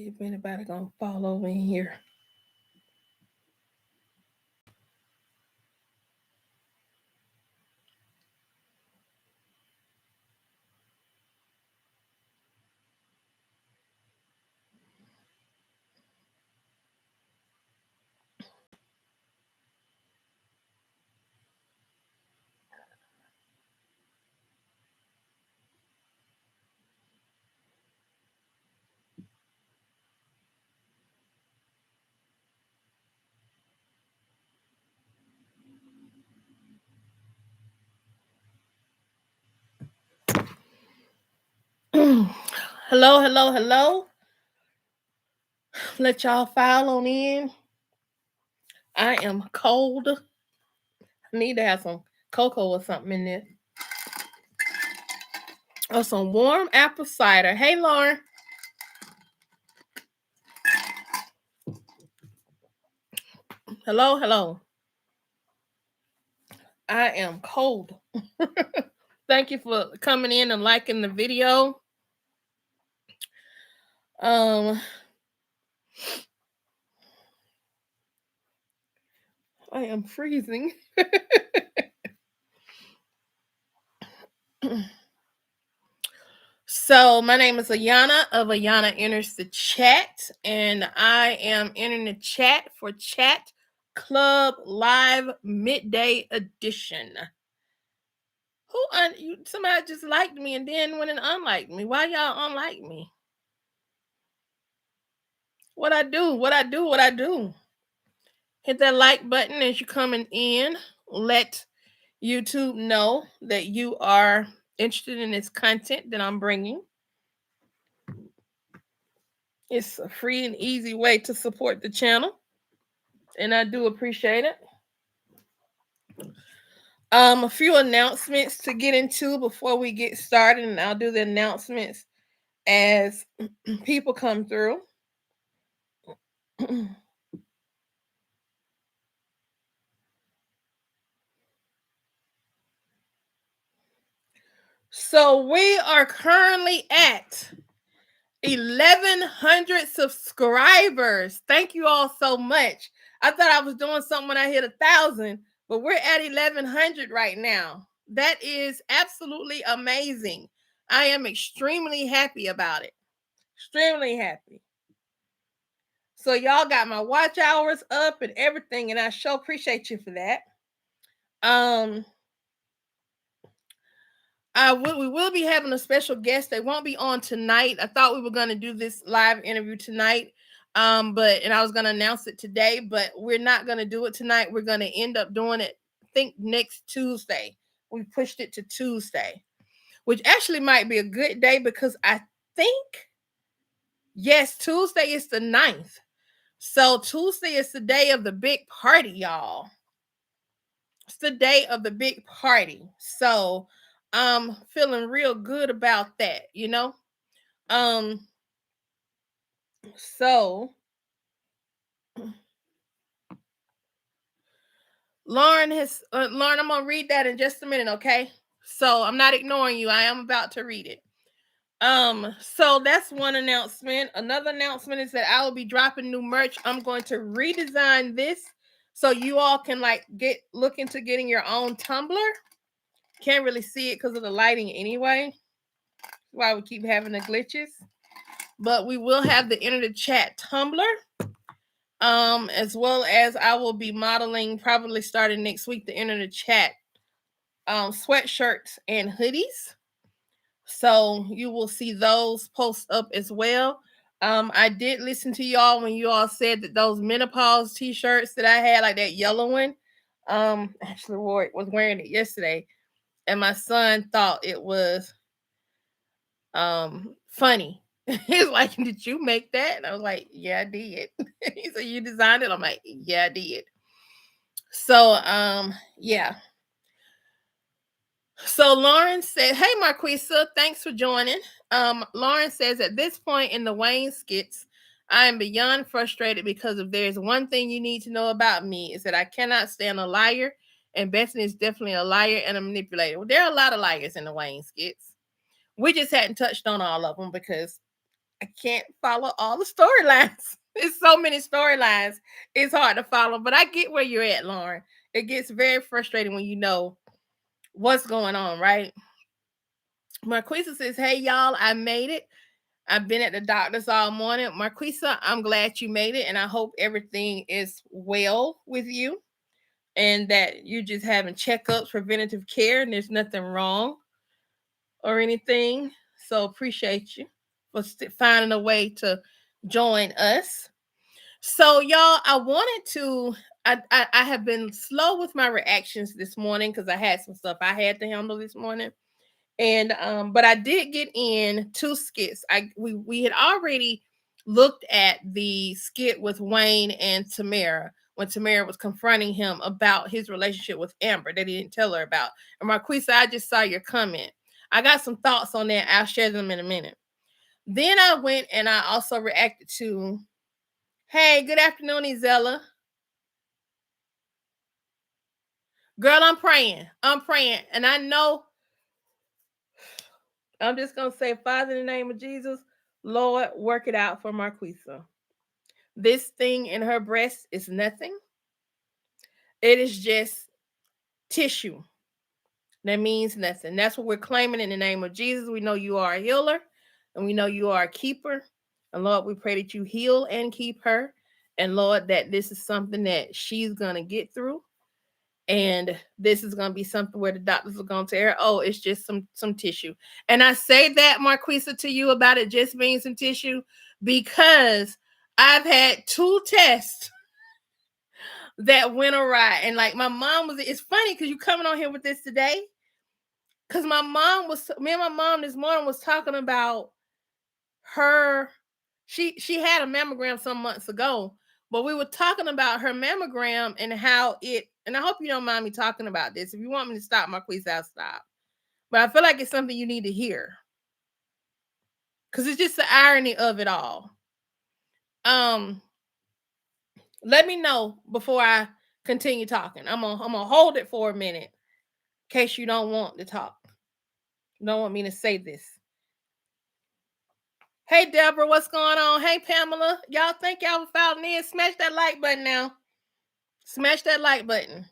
See if anybody gonna fall over in here. Hello, hello, hello. Let y'all file on in. I am cold. I need to have some cocoa or something in there. Or some warm apple cider. Hey, Lauren. Hello, hello. I am cold. Thank you for coming in and liking the video. I am freezing. So my name is Ayana of Ayana Enters the Chat, and I am entering the chat for Chat Club Live Midday Edition. Somebody just liked me and then went and unliked me. Why y'all unlike me? What I do? Hit that like button as you're coming in. Let YouTube know that you are interested in this content that I'm bringing. It's a free and easy way to support the channel, and I do appreciate it. A few announcements to get into before we get started, and I'll do the announcements as people come through. So we are currently at 1,100 subscribers. Thank you all so much. I thought I was doing something when I hit 1,000, but we're at 1,100 right now. That is absolutely amazing. I am extremely happy about it. Extremely happy. So y'all got my watch hours up and everything, and I sure appreciate you for that. We will be having a special guest. They won't be on tonight. I thought we were going to do this live interview tonight, and I was going to announce it today, but we're not going to do it tonight. We're going to end up doing it, I think, next Tuesday. We pushed it to Tuesday, which actually might be a good day because I think, yes, Tuesday is the 9th. So Tuesday is the day of the big party, y'all. It's the day of the big party. So I'm feeling real good about that, you know? So Lauren, I'm gonna read that in just a minute, okay? So I'm not ignoring you. I am about to read it. So that's one announcement. Another announcement is that I will be dropping new merch. I'm going to redesign this so you all can look into getting your own tumbler. Can't really see it because of the lighting anyway. That's why we keep having the glitches. But we will have the Enter the Chat tumbler. As well as I will be modeling probably starting next week the Enter the Chat sweatshirts and hoodies. So you will see those post up as well. I did listen to y'all when you all said that those menopause t-shirts that I had, like that yellow one, Ashley Ward was wearing it yesterday, and my son thought it was funny. He's like, "Did you make that?" And I was like, "Yeah, I did." He said, "You designed it?" I'm like, "Yeah, I did." So yeah. So Lauren said, "Hey Marquisa, thanks for joining." Lauren says, "At this point in the Wayne skits, I am beyond frustrated because if there's one thing you need to know about me is that I cannot stand a liar, and Bethany is definitely a liar and a manipulator." Well, there are a lot of liars in the Wayne skits. We just hadn't touched on all of them because I can't follow all the storylines. It's so many storylines. It's hard to follow, but I get where you're at, Lauren. It gets very frustrating when you know what's going on, right? Marquisa says, "Hey y'all, I made it. I've been at the doctor's all morning. Marquisa, I'm glad you made it, and I hope everything is well with you and that you're just having checkups, preventative care, and there's nothing wrong or anything. So appreciate you for finding a way to join us. So y'all, I wanted to. I have been slow with my reactions this morning because I had some stuff I had to handle this morning. And but I did get in two skits. We had already looked at the skit with Wayne and Tamara when Tamara was confronting him about his relationship with Amber that he didn't tell her about. And Marquisa, I just saw your comment. I got some thoughts on that. I'll share them in a minute. Then I went and I also reacted to, hey, good afternoon, Izella. Girl, I'm praying. I'm praying. And I know I'm just going to say, Father, in the name of Jesus, Lord, work it out for Marquisa. This thing in her breast is nothing. It is just tissue. That means nothing. That's what we're claiming in the name of Jesus. We know you are a healer and we know you are a keeper. And Lord, we pray that you heal and keep her. And Lord, that this is something that she's going to get through. And this is going to be something where the doctors are going to tell her, oh, it's just some tissue. And I say that, Marquisa, to you about it just being some tissue because I've had two tests that went awry. And like my mom was, it's funny because you coming on here with this today. Because me and my mom this morning was talking about her, she had a mammogram some months ago, but we were talking about her mammogram and how it, and I hope you don't mind me talking about this. If you want me to stop, Marquise, I'll stop. But I feel like it's something you need to hear. Because it's just the irony of it all. Let me know before I continue talking. I'm gonna hold it for a minute in case you don't want to talk. You don't want me to say this. Hey Deborah, what's going on? Hey Pamela, y'all think y'all for filing in? Smash that like button now. Smash that like button.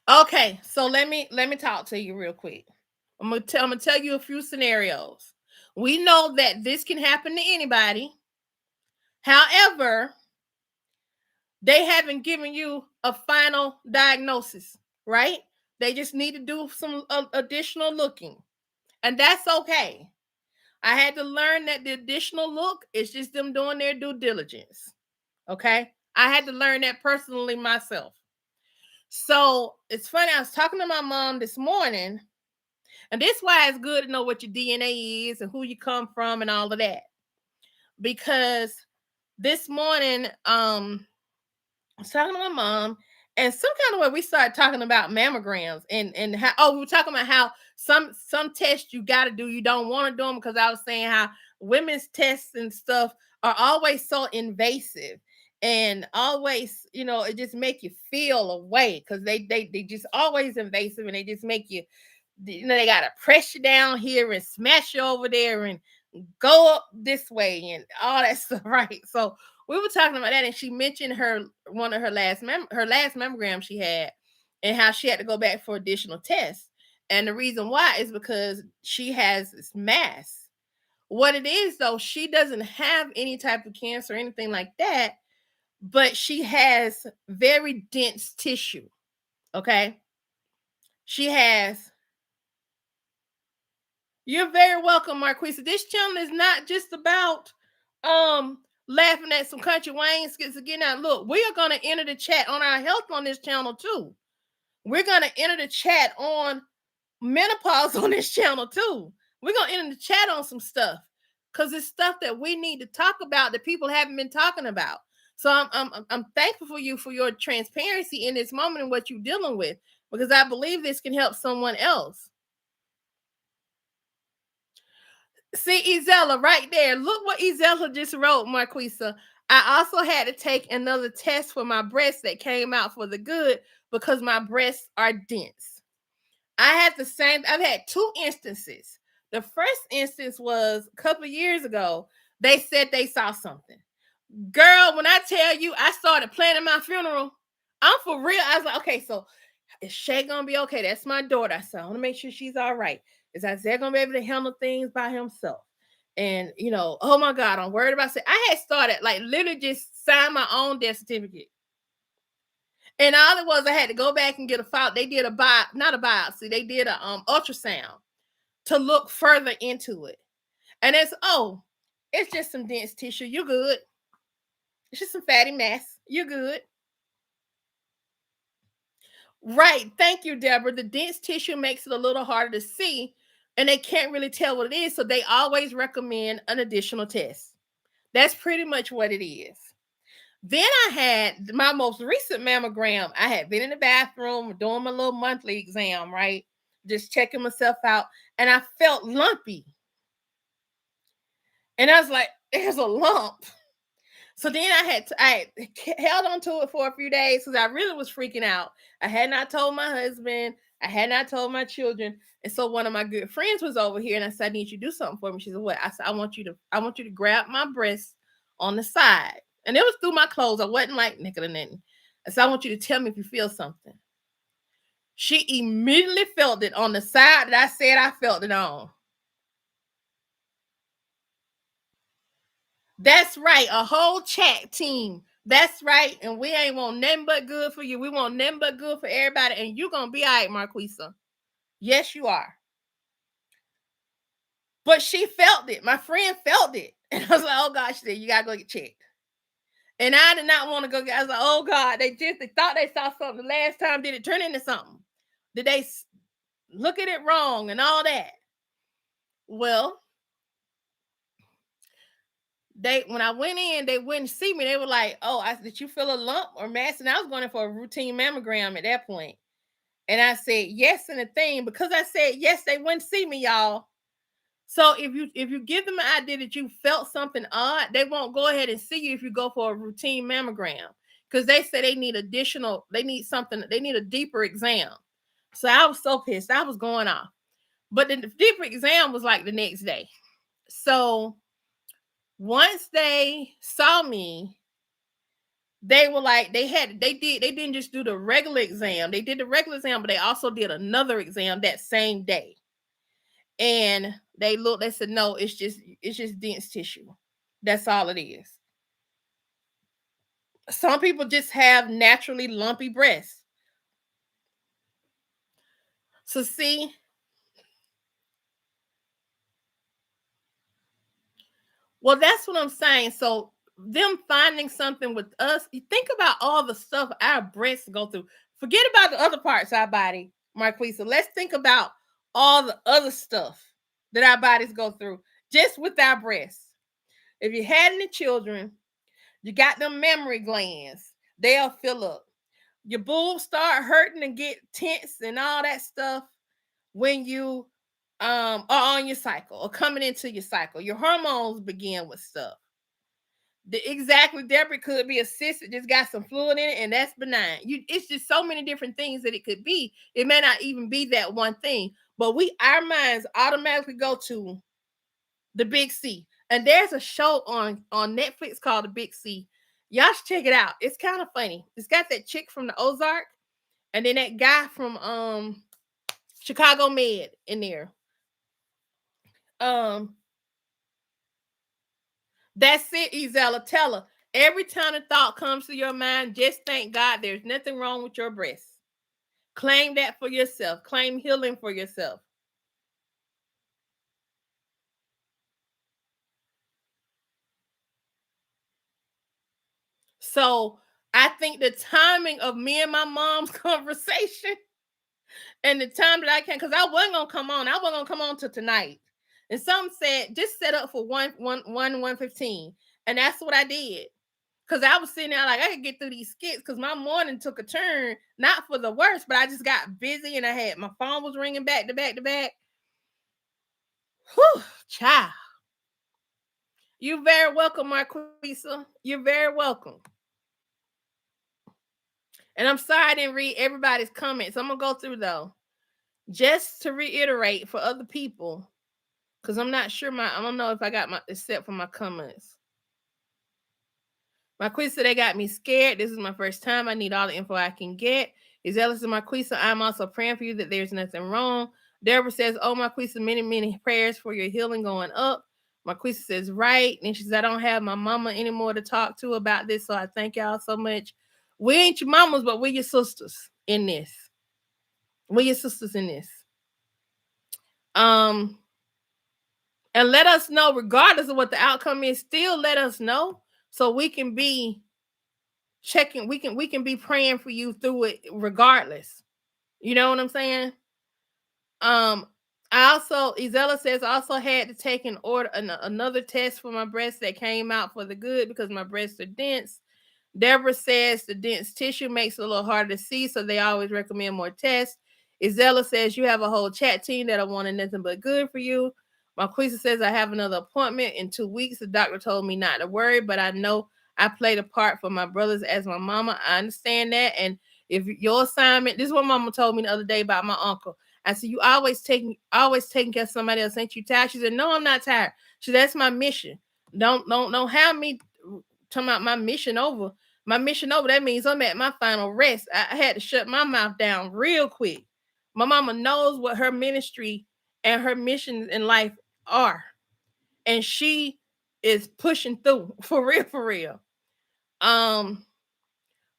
Okay, so let me talk to you real quick. I'm gonna tell you a few scenarios. We know that this can happen to anybody. However, they haven't given you a final diagnosis, right? They just need to do some additional looking, and that's okay. I had to learn that the additional look is just them doing their due diligence. Okay, I had to learn that personally myself. So it's funny. I was talking to my mom this morning, and this is why it's good to know what your DNA is and who you come from and all of that. Because this morning, I was talking to my mom, and some kind of way we started talking about mammograms and how we were talking about how some tests you got to do, you don't want to do them because I was saying how women's tests and stuff are always so invasive and always it just make you feel away because they just always invasive and they just make you they gotta press you down here and smash you over there and go up this way and all that stuff, right? So we were talking about that, and she mentioned one of her last mammogram she had, and how she had to go back for additional tests. And the reason why is because she has this mass. What it is, though, she doesn't have any type of cancer or anything like that, but she has very dense tissue. Okay, she has. You're very welcome, Marquisa. This channel is not just about laughing at some country Wayne skits again. Now, look, we are gonna enter the chat on our health on this channel too. We're gonna enter the chat on menopause on this channel too. We're gonna enter the chat on some stuff because it's stuff that we need to talk about that people haven't been talking about. So I'm thankful for you for your transparency in this moment and what you're dealing with, because I believe this can help someone else. See, Izella, right there. Look what Izella just wrote, Marquisa. I also had to take another test for my breasts that came out for the good because my breasts are dense. I had the same. I've had two instances. The first instance was a couple of years ago. They said they saw something. Girl, when I tell you, I started planning my funeral. I'm for real. I was like, okay, so is Shay gonna be okay? That's my daughter. I said, I want to make sure she's all right. Is Isaiah gonna be able to handle things by himself? And oh my God, I'm worried about. I had started like literally just sign my own death certificate. And all it was, I had to go back and get a file. They did not a biopsy. They did a ultrasound to look further into it. And it's just some dense tissue. You're good. It's just some fatty mass. You're good. Right. Thank you, Deborah. The dense tissue makes it a little harder to see, and they can't really tell what it is. So they always recommend an additional test. That's pretty much what it is. Then I had my most recent mammogram. I had been in the bathroom doing my little monthly exam, right? Just checking myself out. And I felt lumpy. And I was like, there's a lump. So then I held on to it for a few days because I really was freaking out. I had not told my husband. I had not told my children. And so one of my good friends was over here, and I said, I need you to do something for me. She said, what? I said, I want you to grab my breast on the side. And it was through my clothes. I wasn't like naked or nothing. I said, I want you to tell me if you feel something. She immediately felt it on the side that I said I felt it on. That's right. A whole chat team. That's right. And we ain't want nothing but good for you. We want nothing but good for everybody. And you're going to be all right, Marquisa. Yes, you are. But she felt it. My friend felt it. And I was like, oh, gosh, you got to go get checked. And I did not want to go get, I was like, oh, God, they thought they saw something the last time. Did it turn into something? Did they look at it wrong and all that? Well, when I went in, they wouldn't see me. They were like, "Oh, did you feel a lump or mass?" And I was going in for a routine mammogram at that point. And I said yes, and the thing because I said yes, they wouldn't see me, y'all. So if you give them an idea that you felt something odd, they won't go ahead and see you if you go for a routine mammogram because they say they need they need a deeper exam. So I was so pissed, I was going off. But the deeper exam was like the next day. So once they saw me, they were like, they didn't just do the regular exam. They did the regular exam, but they also did another exam that same day. And they said, no, it's just dense tissue. That's all it is. Some people just have naturally lumpy breasts. So see, well, that's what I'm saying. So them finding something with us, you think about all the stuff our breasts go through. Forget about the other parts of our body, Marquisa. Let's think about all the other stuff that our bodies go through just with our breasts. If you had any children, you got them mammary glands, they'll fill up. Your boobs start hurting and get tense and all that stuff when you are on your cycle or coming into your cycle. Your hormones begin with stuff. Exactly, Deborah could be a cyst that just got some fluid in it, and that's benign. It's just so many different things that it could be. It may not even be that one thing, but our minds automatically go to the Big C. And there's a show on Netflix called The Big C. Y'all should check it out. It's kind of funny. It's got that chick from the Ozark, and then that guy from Chicago Med in there. Um, That's it, Ezella. Tell her. Every time a thought comes to your mind, just thank God there's nothing wrong with your breast. Claim that for yourself. Claim healing for yourself. So I think the timing of me and my mom's conversation and the time that I can, because I wasn't gonna come on. I wasn't gonna come on till tonight. And some said just set up for 1:15. And that's what I did. Cause I was sitting there like I could get through these skits because my morning took a turn, not for the worst, but I just got busy and I had my phone was ringing back to back to back. Whew, child. You're very welcome, Marquisa. You're very welcome. And I'm sorry I didn't read everybody's comments. I'm gonna go through though. Just to reiterate for other people, because I don't know if I got my except for my comments. Marquisa, they got me scared. This is my first time. I need all the info I can get. Is and Marquisa, I'm also praying for you that there's nothing wrong. Deborah says, oh, Marquisa, many, many prayers for your healing going up. Marquisa says, right. And she says, I don't have my mama anymore to talk to about this, so I thank y'all so much. We ain't your mamas, but we're your sisters in this. We're your sisters in this. Um, and let us know, regardless of what the outcome is, still let us know so we can be checking, we can be praying for you through it regardless. You know what I'm saying? um I also, Isella says, I also had to take another test for my breasts that came out for the good because my breasts are dense. Deborah says the dense tissue makes it a little harder to see, so they always recommend more tests. Isella says you have a whole chat team that are wanting nothing but good for you. Marquisa says I have another appointment in 2 weeks. The doctor told me not to worry, but I know I played a part for my brothers as my mama. I understand that. And if your assignment, this is what mama told me the other day about my uncle. I said, you always taking care of somebody else. Ain't you tired? She said, no, I'm not tired. She said, that's my mission. Don't have me talking about my mission over. My mission over, that means I'm at my final rest. I had to shut my mouth down real quick. My mama knows what her ministry and her mission in life are. And she is pushing through for real, for real. Um,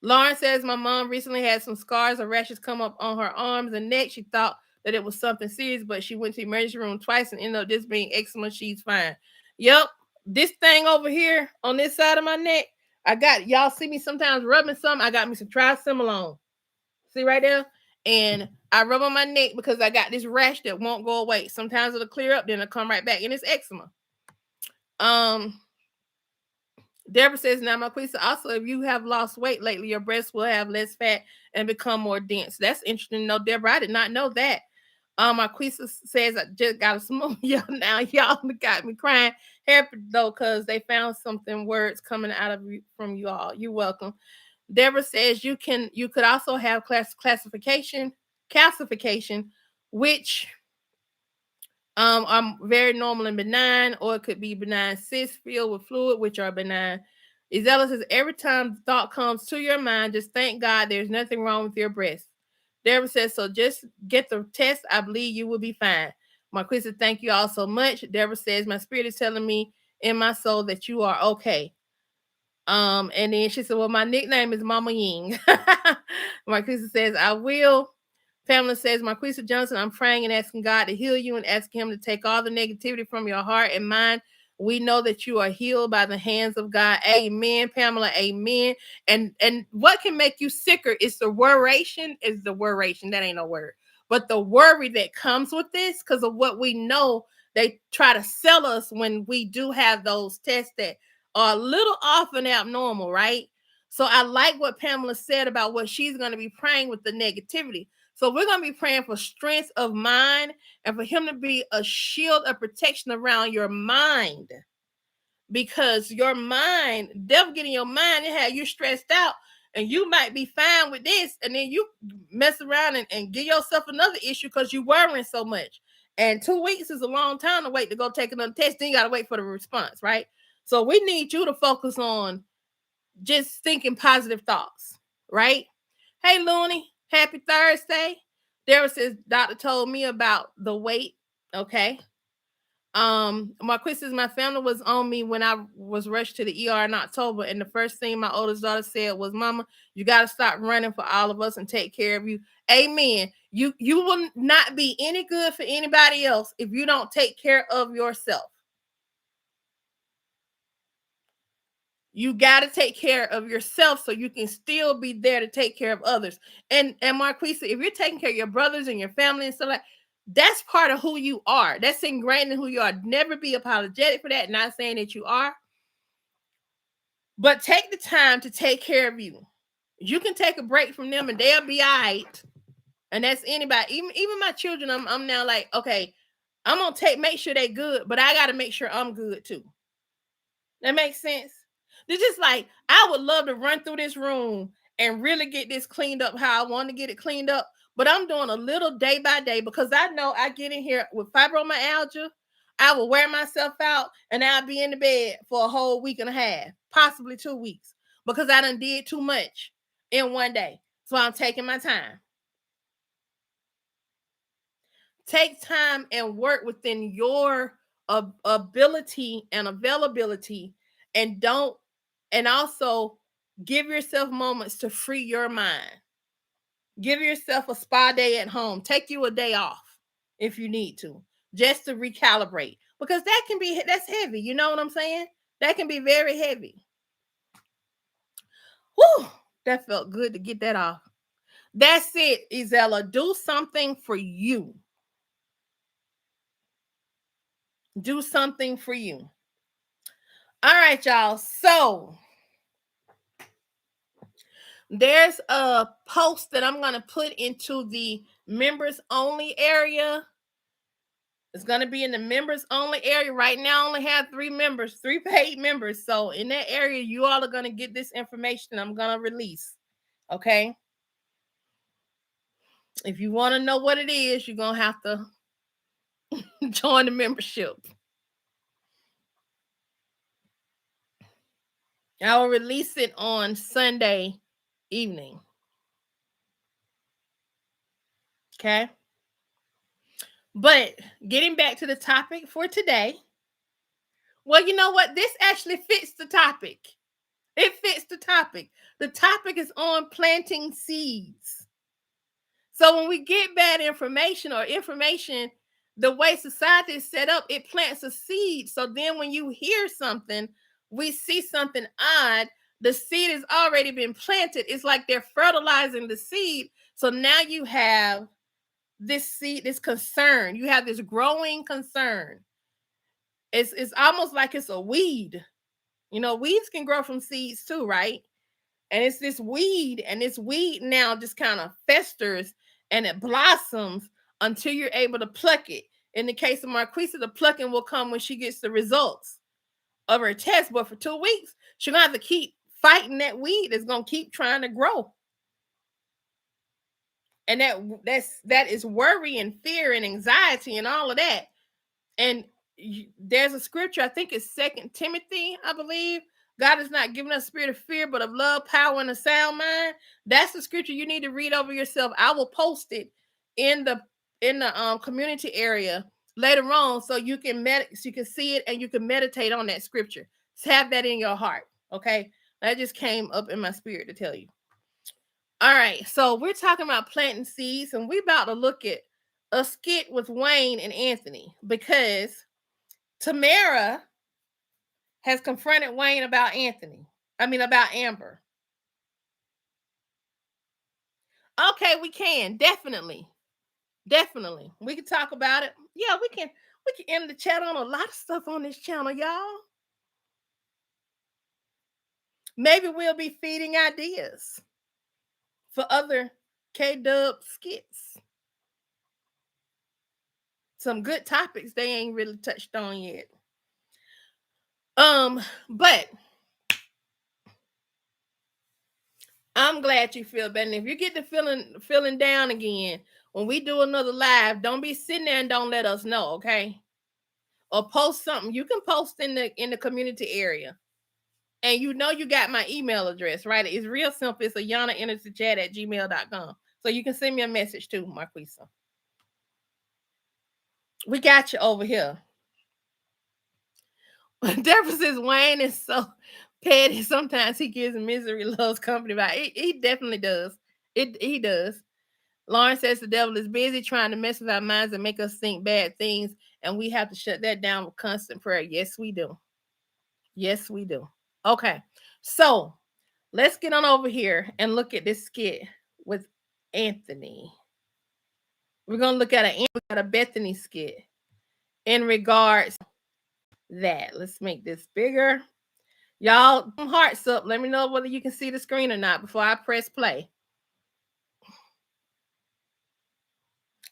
Lauren says my mom recently had some scars or rashes come up on her arms and neck. She thought that it was something serious, but she went to the emergency room twice and ended up this being eczema. She's fine. Yep, this thing over here on this side of my neck, I got, y'all see me sometimes rubbing some. I got me some trisimilone. See right there? And I rub on my neck because I got this rash that won't go away. Sometimes it'll clear up, then it'll come right back, and it's eczema. Deborah says, now, Marquisa, also, if you have lost weight lately, your breasts will have less fat and become more dense. That's interesting to know, Deborah. I did not know that. Marquisa says, I just got a smooth y'all now. Y'all got me crying. Happy, though, because they found something, words coming out of you from you all. You're welcome. Deborah says, you could also have calcification, which are very normal and benign, or it could be benign cysts filled with fluid, which are benign. Isella says, every time thought comes to your mind, just thank God there's nothing wrong with your breast. Deborah says, so just get the test. I believe you will be fine. Marquisa, thank you all so much. Deborah says, my spirit is telling me in my soul that you are okay. And then she said, well, my nickname is Mama Ying. Marquisa says, I will. Pamela says, Marquisa Johnson, I'm praying and asking God to heal you and asking him to take all the negativity from your heart and mind. We know that you are healed by the hands of God. Amen, Pamela. Amen. And what can make you sicker is the worration. That ain't no word. But the worry that comes with this, because of what we know, they try to sell us when we do have those tests that are a little off and abnormal, right? So I like what Pamela said about what she's going to be praying with the negativity. So we're going to be praying for strength of mind and for him to be a shield of protection around your mind. Because your mind, devil getting your mind, it had you stressed out, and you might be fine with this, and then you mess around and give yourself another issue because you're worrying so much. And 2 weeks is a long time to wait to go take another test. Then you got to wait for the response, right? So we need you to focus on just thinking positive thoughts, right? Hey, Looney, happy Thursday. Daryl says, doctor told me about the weight. Okay. Marquis says, my family was on me when I was rushed to the ER in October, and the first thing my oldest daughter said was, Mama, you got to stop running for all of us and take care of you. Amen. You will not be any good for anybody else if you don't take care of yourself. You got to take care of yourself so you can still be there to take care of others. And Marquisa, if you're taking care of your brothers and your family and stuff like, that's part of who you are. That's ingrained in who you are. Never be apologetic for that. Not saying that you are, but take the time to take care of you. You can take a break from them and they'll be all right. And that's anybody, even my children. I'm now like, okay, I'm gonna make sure they're good, but I gotta make sure I'm good too. That makes sense. It's just like, I would love to run through this room and really get this cleaned up how I want to get it cleaned up. but I'm doing a little day by day because I know I get in here with fibromyalgia. I will wear myself out and I'll be in the bed for a whole week and a half, possibly 2 weeks, because I done did too much in one day. So I'm taking my time. Take time and work within your ability and availability, and don't, and also give yourself moments to free your mind. Give yourself a spa day at home. Take you a day off if you need to, just to recalibrate, because that's heavy. You know what I'm saying? That can be very heavy. Whew, that felt good to get that off. That's it, Isella. Do something for you. Do something for you. All right, y'all. So there's a post that I'm going to put into the members only area. It's going to be in the members only area. Right now, I only have 3 paid members. So in that area, you all are going to get this information I'm going to release. Okay. If you want to know what it is, you're going to have to join the membership. I will release it on Sunday evening. Okay. But getting back to the topic for today. Well, you know what? This actually fits the topic. It fits the topic. The topic is on planting seeds. So when we get bad information or information, the way society is set up, it plants a seed. So then when you hear something, we see something odd, the seed has already been planted. It's like they're fertilizing the seed. So now you have this seed, this concern. You have this growing concern. It's almost like it's a weed. You know, weeds can grow from seeds too, right? And it's this weed, and this weed now just kind of festers and it blossoms until you're able to pluck it. In the case of Marquisa, the plucking will come when she gets the results of her test. But for 2 weeks, she's gonna have to keep fighting that weed that's gonna keep trying to grow. And that is worry and fear and anxiety and all of that. And there's a scripture, I think it's 2 Timothy, I believe. God has not given us a spirit of fear, but of love, power, and a sound mind. That's the scripture you need to read over yourself. I will post it in the community area later on, so you can so you can see it and you can meditate on that scripture. Just have that in your heart. Okay, that just came up in my spirit to tell you. All right, so we're talking about planting seeds, and we're about to look at a skit with Wayne and Anthony, because Tamara has confronted Wayne about about Amber. Okay, we can definitely we can talk about it. Yeah, we can end the chat on a lot of stuff on this channel, y'all. Maybe we'll be feeding ideas for other K-Dub skits. Some good topics they ain't really touched on yet. But I'm glad you feel better. And if you get to feeling down again, when we do another live, don't be sitting there and don't let us know, okay? Or post something. You can post in the community area. And you know you got my email address, right? It's real simple. It's ayanaenergychat@gmail.com. So you can send me a message too, Marquisa. We got you over here. Deborah says Wayne is so petty. Sometimes he gives misery loves company. He definitely does. He does. Lauren says the devil is busy trying to mess with our minds and make us think bad things, and we have to shut that down with constant prayer. Yes, we do. Yes, we do. Okay, so let's get on over here and look at this skit with Anthony. We're gonna look at a Bethany skit in regards to that. Let's make this bigger. Y'all, hearts up. Let me know whether you can see the screen or not before I press play.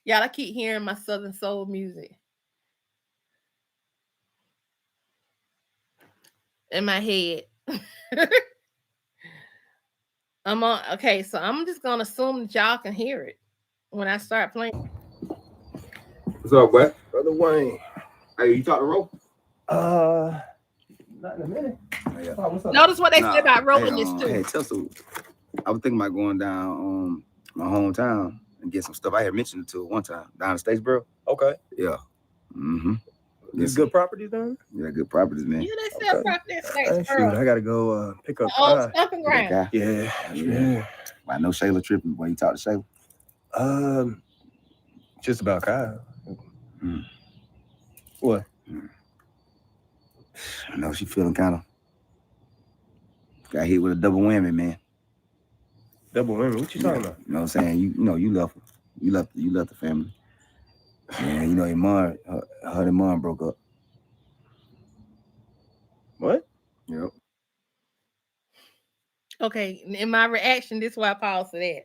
Y'all, I keep hearing my Southern Soul music in my head. Okay, so I'm just gonna assume that y'all can hear it. when I start playing. What's up, boy? Brother Wayne. Hey, you talk to Ro? Not in a minute. Yeah. Oh, what's up? Notice what they say about Ro in this too. Hey, Tessa, I was thinking about going down my hometown and get some stuff. I had mentioned it to her one time down in Statesboro. Okay. Yeah. Mm-hmm. There's good properties down there? Yeah, good properties, man. Yeah, they sell property in States, Shoot, I gotta go pick up old Kai. stomping ground. Yeah. I know Shayla tripping when you talk to Shayla. Just about Kai. Mm. What? I know she feeling kind of got hit with a double whammy, man. Double whammy? What you talking about? You know what I'm saying? You left her. You left the family. Yeah, you know your mom, her and mom broke up. What? Yep. Okay, in my reaction, this is why I paused for that.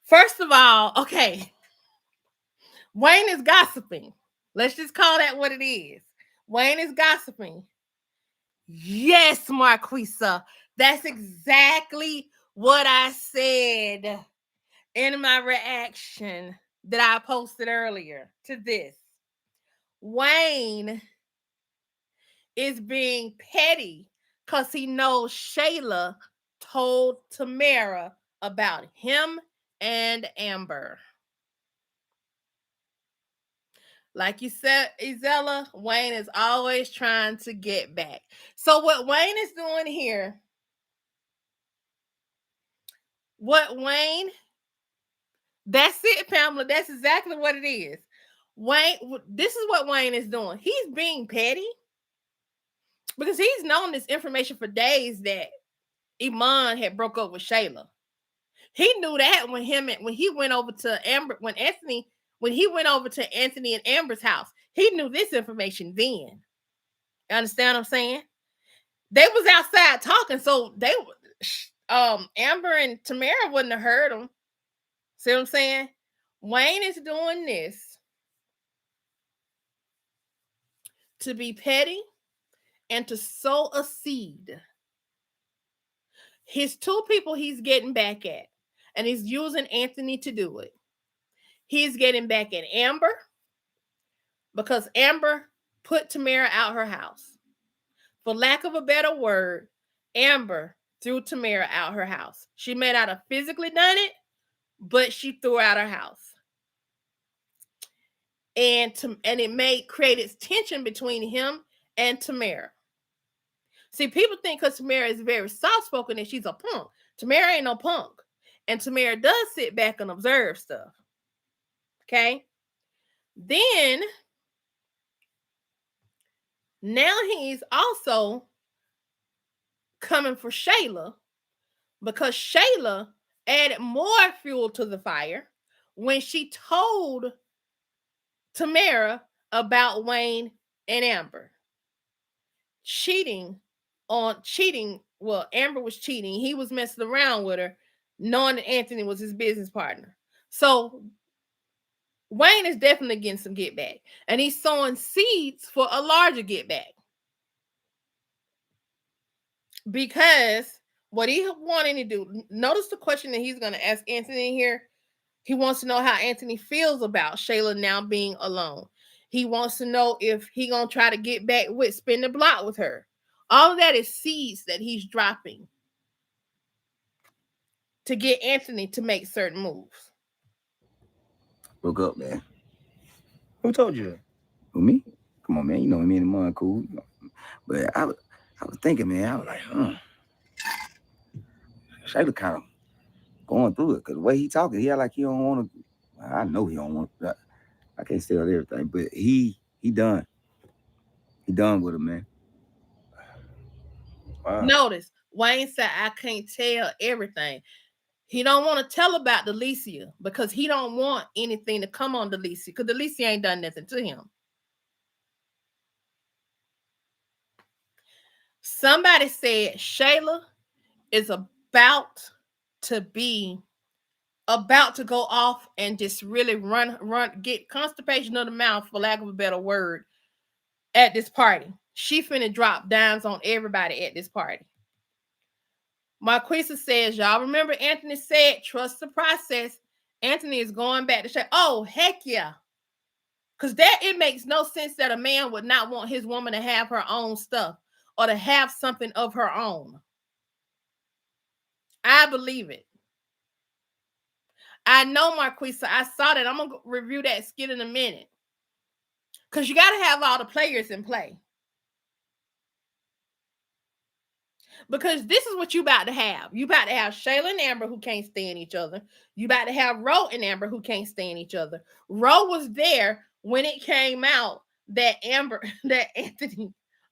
First of all, okay, Wayne is gossiping. Let's just call that what it is. Wayne is gossiping. Yes, Marquisa, that's exactly what I said in my reaction that I posted earlier to this. Wayne is being petty because he knows Shayla told Tamara about him and Amber. Like you said, Izella, Wayne is always trying to get back. So what Wayne is doing here, that's it, Pamela. That's exactly what it is. Wayne, this is what Wayne is doing. He's being petty because he's known this information for days that Iman had broke up with Shayla. He knew that when he went over to Amber, when he went over to Anthony and Amber's house, he knew this information then. You understand what I'm saying? They was outside talking, so they Amber and Tamara wouldn't have heard them. See what I'm saying? Wayne is doing this to be petty and to sow a seed. His two people he's getting back at, and he's using Anthony to do it. He's getting back at Amber because Amber put Tamara out her house. For lack of a better word, Amber threw Tamara out her house. She may not have physically done it, but she threw out her house. And it created tension between him and Tamara. See, people think because Tamara is very soft-spoken that she's a punk. Tamara ain't no punk. And Tamara does sit back and observe stuff. Okay? Then, now he's also coming for Shayla because Shayla added more fuel to the fire when she told Tamara about Wayne and Amber cheating. Well, Amber was cheating. He was messing around with her, knowing that Anthony was his business partner. So Wayne is definitely getting some get back, and he's sowing seeds for a larger get back. Because what he wanting to do, notice the question that he's going to ask Anthony here. He wants to know how Anthony feels about Shayla now being alone. He wants to know if he going to try to get back with spin the block with her. All of that is seeds that he's dropping to get Anthony to make certain moves. Broke up, man. Who told you that? Who, me? Come on, man. You know me and the mom cool. But I was thinking, man. I was like, Shayla kind of going through it because the way he talking, he like he don't want to. I know he don't want. I can't say everything, but he done. He done with it, man. Wow. Notice Wayne said, "I can't tell everything." He don't want to tell about Delicia because he don't want anything to come on Delicia because Delicia ain't done nothing to him. Somebody said Shayla is about to go off and just really run, get constipation of the mouth, for lack of a better word, at this party. She finna drop dimes on everybody at this party. Marquisa says, y'all remember Anthony said, trust the process. Anthony is going back to say, oh, heck yeah. Because it makes no sense that a man would not want his woman to have her own stuff or to have something of her own. I believe it. I know, Marquisa. I saw that. I'm going to review that skit in a minute. Because you got to have all the players in play. Because this is what you about to have. You about to have Shayla and Amber who can't stand each other. You about to have Ro and Amber who can't stand each other. Ro was there when it came out that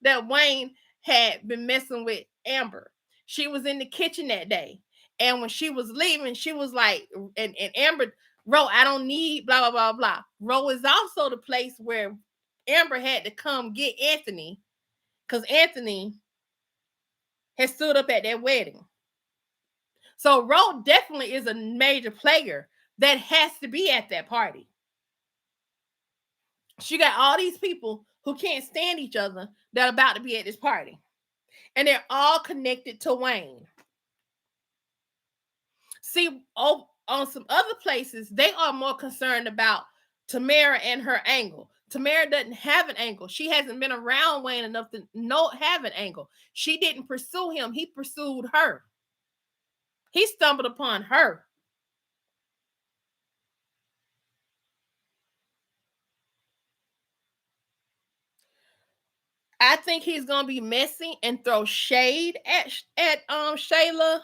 that Wayne had been messing with Amber. She was in the kitchen that day. And when she was leaving, she was like, and Amber, Ro, I don't need blah, blah, blah, blah. Ro is also the place where Amber had to come get Anthony because Anthony had stood up at that wedding. So Ro definitely is a major player that has to be at that party. She got all these people who can't stand each other that are about to be at this party. And they're all connected to Wayne. See, on some other places, they are more concerned about Tamara and her angle. Tamara doesn't have an angle. She hasn't been around Wayne enough to have an angle. She didn't pursue him. He pursued her. He stumbled upon her. I think he's gonna be messy and throw shade at Shayla,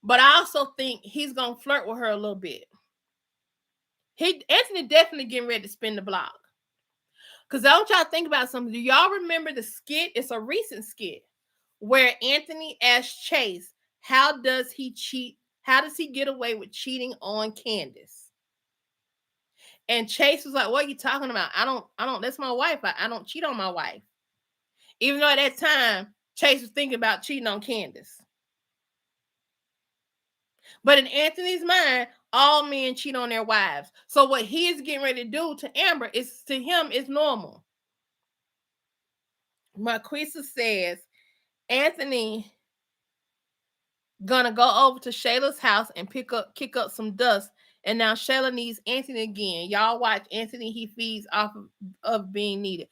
but I also think he's gonna flirt with her a little bit. Anthony definitely getting ready to spin the block. Cause I want y'all to think about something. Do y'all remember the skit? It's a recent skit where Anthony asked Chase, "How does he cheat? How does he get away with cheating on Candace?" And Chase was like, "What are you talking about? I don't. That's my wife. I don't cheat on my wife." Even though at that time, Chase was thinking about cheating on Candace. But in Anthony's mind, all men cheat on their wives. So what he is getting ready to do to Amber is to him is normal. Marquisa says Anthony gonna go over to Shayla's house and kick up some dust. And now Shayla needs Anthony again. Y'all watch Anthony. He feeds off of being needed.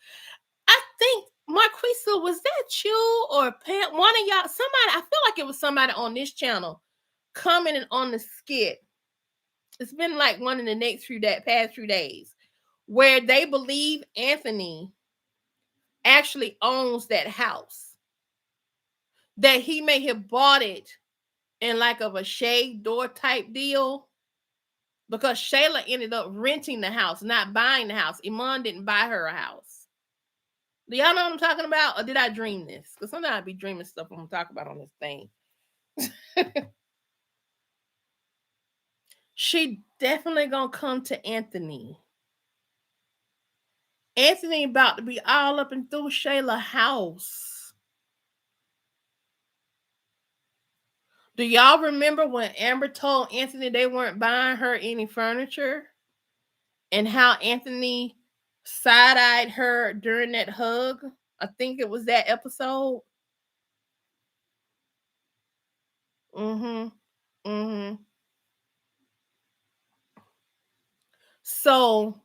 I think Marquisa, was that you or Pam? One of y'all, somebody, I feel like it was somebody on this channel commenting on the skit. It's been like one in the past few days where they believe Anthony actually owns that house. That he may have bought it in like of a shade door type deal because Shayla ended up renting the house, not buying the house. Iman didn't buy her a house. Do y'all know what I'm talking about? Or did I dream this? Because sometimes I be dreaming stuff I'm talking about on this thing. She definitely gonna come to Anthony. Anthony about to be all up and through Shayla's house. Do y'all remember when Amber told Anthony they weren't buying her any furniture? And how Anthony side-eyed her during that hug? I think it was that episode. Mm-hmm. So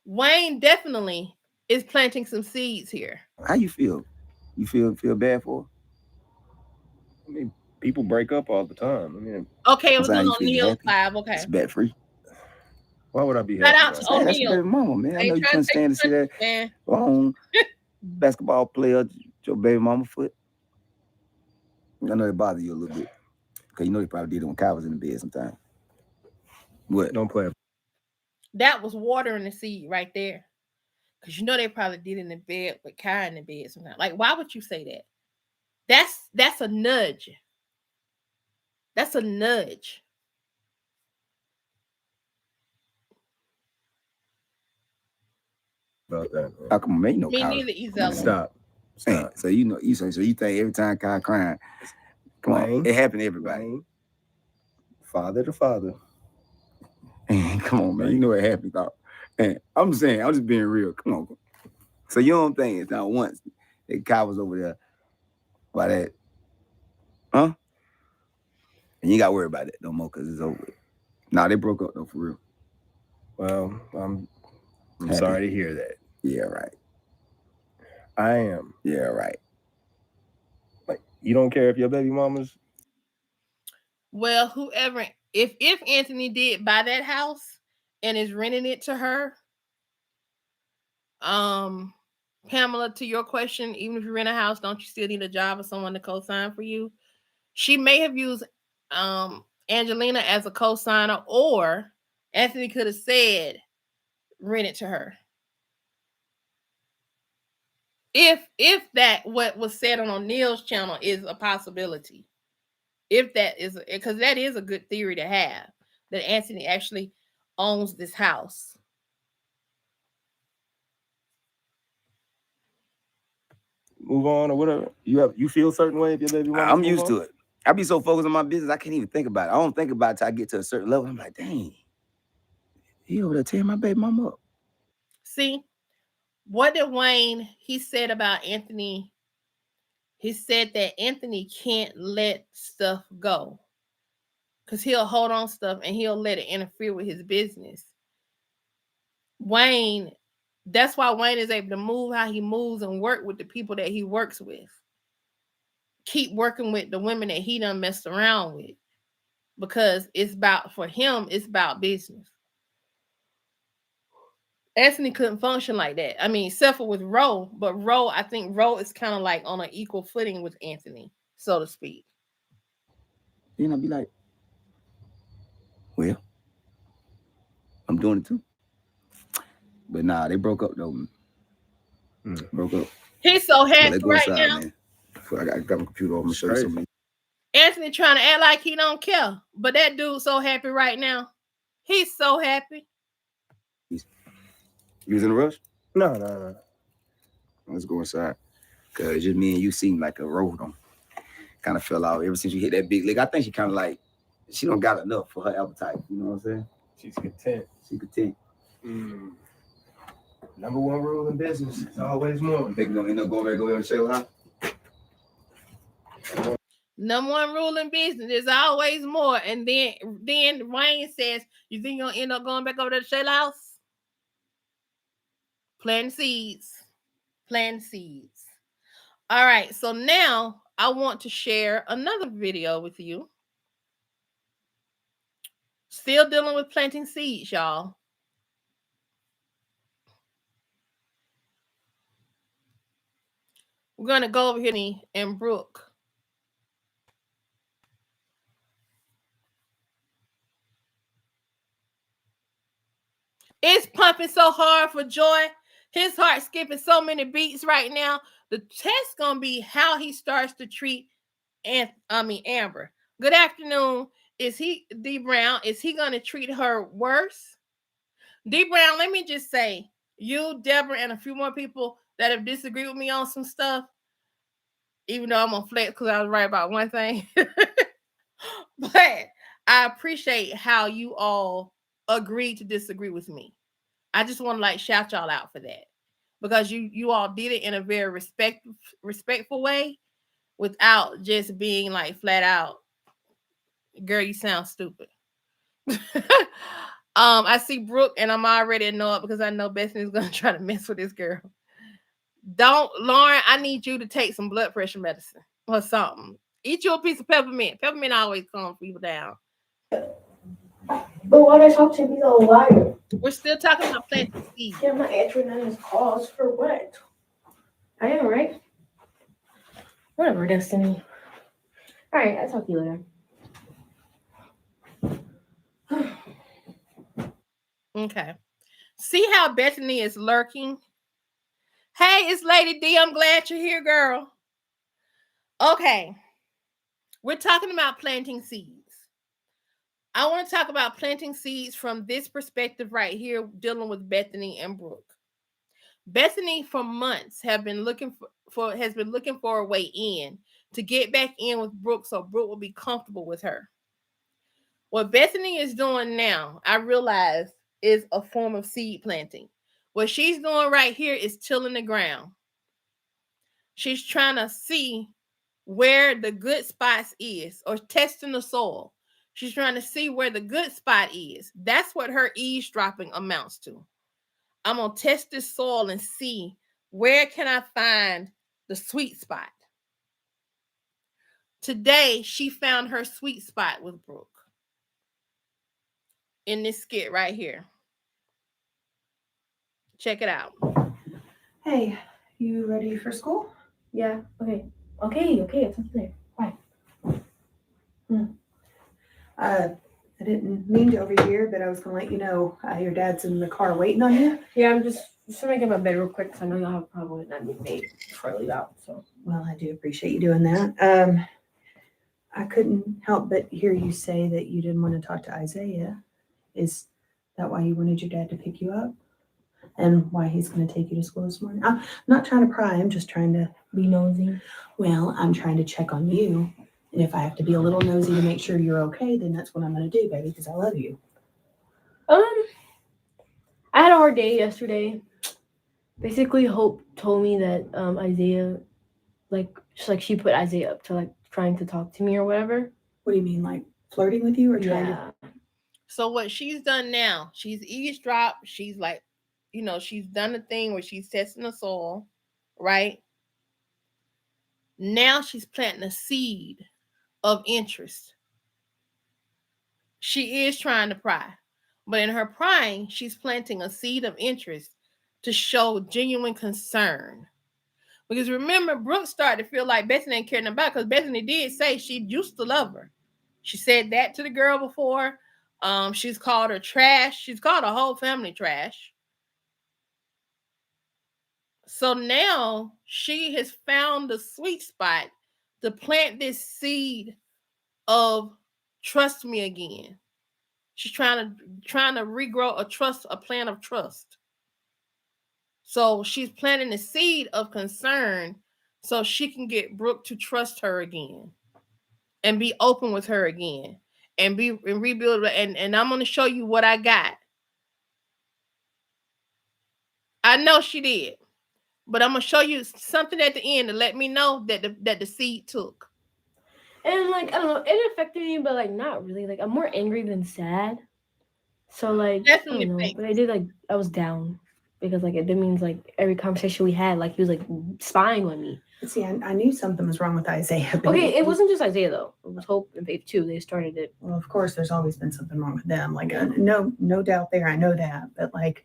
Wayne definitely is planting some seeds here. How you feel? You feel bad for her? I mean, people break up all the time. I mean, okay, it was on O'Neal 5. Okay. It's bad free. Why would I be Shout happy? out to About That's your O'Neal. baby mama, man. I know you trying couldn't to take stand to see that man. long basketball player your baby mama foot. I know it bothers you a little bit. Because you know they probably did it when Kai was in the bed sometime. What? Don't play. That was watering the seed right there. Because you know they probably did in the bed with Kai in the bed sometimes. Like, why would you say that? That's a nudge. That's a nudge. About that. How come man, you know Me Kai? neither, Ezella. Stop. Man, so you know so you think every time Kai crying, come on, it happened to everybody. Wayne. Father to father. Come on, man. You know what happened, dog. And I'm saying, I'm just being real. Come on. So you don't think it's not once that Kai was over there by that? Huh? And you got to worry about it no more because it's over. Nah, they broke up though, for real. Well, I'm Happy. sorry to hear that. Yeah, right. I am. Yeah, right. Like, you don't care if your baby mama's. Well, whoever, if Anthony did buy that house and is renting it to her, Pamela, to your question, even if you rent a house, don't you still need a job or someone to co-sign for you? She may have used Angelina as a co-signer, or Anthony could have said rent it to her. If that what was said on O'Neill's channel is a possibility. If that is, because that is a good theory to have, that Anthony actually owns this house. Move on or whatever. You feel a certain way if your baby mama. I'm used to it. I be so focused on my business, I can't even think about it. I don't think about it till I get to a certain level. I'm like, dang, he over there tearing my baby mama up. See, what did Wayne, he said about Anthony? He said that Anthony can't let stuff go because he'll hold on stuff and he'll let it interfere with his business. Wayne, that's why Wayne is able to move how he moves and work with the people that he works with. Keep working with the women that he done messed around with, because it's about, for him, it's about business. Anthony couldn't function like that. I mean, except for with Ro, but Ro, I think Ro is kind of like on an equal footing with Anthony, so to speak. Then I'd be like, well, I'm doing it too. But nah, they broke up though. Broke up. He's so happy right inside, now. Man. I got my computer over. I'm show you something. Anthony trying to act like he don't care, but that dude's so happy right now. He's so happy. You was in a rush? No. Let's go inside. Cause just me and you seem like a road on. Kind of fell out ever since you hit that big leg. I think she kind of like, she don't got enough for her appetite. You know what I'm saying? She's content. She content. Number one rule in business is always more. They gonna end up going back over there and say, huh? Number one rule in business is always more. And then Wayne says, you think you're gonna end up going back over to the Shayla house? Planting seeds. Planting seeds. All right, so now I want to share another video with you. Still dealing with planting seeds, y'all. We're gonna go over here and Brooke. It's pumping so hard for Joy. His heart skipping so many beats right now. The test gonna be how he starts to treat Amber. Good afternoon. Is he D Brown? Is he gonna treat her worse? D Brown, let me just say, you, Deborah, and a few more people that have disagreed with me on some stuff, even though I'm gonna flex because I was right about one thing. But I appreciate how you all agreed to disagree with me. I just want to like shout y'all out for that, because you all did it in a very respectful way, without just being like flat out, girl, you sound stupid. I see Brooke and I'm already annoyed because I know Bethany's gonna try to mess with this girl. Don't, Lauren, I need you to take some blood pressure medicine or something. Eat you a piece of peppermint. Peppermint always calms people down. But why did I talk to me a liar? We're still talking about planting seeds. Yeah, I'm not answering none of his calls for what? I am, right? Whatever, Destiny. All right, I'll talk to you later. Okay. See how Bethany is lurking? Hey, it's Lady D. I'm glad you're here, girl. Okay. We're talking about planting seeds. I want to talk about planting seeds from this perspective right here, dealing with Bethany and Brooke. Bethany for months has been looking for a way in to get back in with Brooke so Brooke will be comfortable with her. What Bethany is doing now, I realize, is a form of seed planting. What she's doing right here is tilling the ground. She's trying to see where the good spots is, or testing the soil. She's trying to see where the good spot is. That's what her eavesdropping amounts to. I'm going to test this soil and see where can I find the sweet spot. Today, she found her sweet spot with Brooke in this skit right here. Check it out. Hey, you ready for school? Yeah. Okay. It's up there. Why? I didn't mean to overhear, but I was gonna let you know your dad's in the car waiting on you. Yeah, I'm just gonna get my bed real quick because I know y'all have probably not been made before I leave out. So. Well, I do appreciate you doing that. I couldn't help but hear you say that you didn't want to talk to Isaiah. Is that why you wanted your dad to pick you up? And why he's going to take you to school this morning? I'm not trying to pry. I'm just trying to Be nosy. Well, I'm trying to check on you. And if I have to be a little nosy to make sure you're okay, then that's what I'm going to do, baby, because I love you. I had a hard day yesterday. Basically, Hope told me that Isaiah, she put Isaiah up to like trying to talk to me or whatever. What do you mean, like flirting with you or trying to? Yeah. So what she's done now, she's eavesdropped. She's like, she's done the thing where she's testing the soil, right? Now she's planting a seed of interest. She is trying to pry, but in her prying, she's planting a seed of interest to show genuine concern. Because remember, Brooke started to feel like Bethany didn't care nothing about, because Bethany did say she used to love her. She said that to the girl before. She's called her trash. She's called her whole family trash. So now she has found the sweet spot to plant this seed of trust me again. She's trying to regrow a plan of trust. So she's planting a seed of concern so she can get Brooke to trust her again and be open with her again and rebuild. And I'm going to show you what I got. I know she did, but I'm going to show you something at the end to let me know that the seed took. And like, I don't know, it affected me, but like not really. Like I'm more angry than sad. So like, Definitely I don't know, fake. but I was down because like it means like every conversation we had, like he was like spying on me. See, I knew something was wrong with Isaiah. Okay, it wasn't just Isaiah though. It was Hope and Faith too. They started it. Well, of course, there's always been something wrong with them. Like, no doubt there. I know that. But like,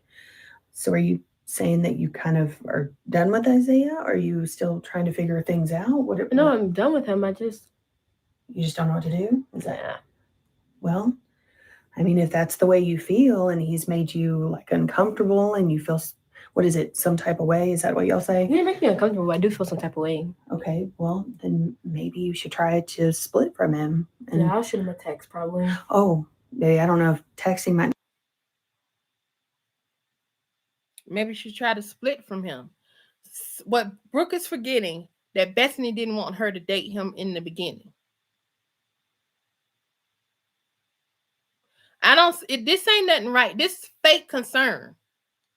so are you saying that you kind of are done with Isaiah? Or are you still trying to figure things out? No, I'm done with him. You just don't know what to do? Is that? Yeah. Well, I mean, if that's the way you feel and he's made you like uncomfortable and you feel, what is it, some type of way? Is that what y'all say? You didn't make me uncomfortable. I do feel some type of way. Okay, well, then maybe you should try to split from him. And, yeah, I'll shoot him a text probably. Oh, I don't know if texting might. Maybe she tried to split from him. What Brooke is forgetting, that Bethany didn't want her to date him in the beginning. This ain't nothing right. This is fake concern.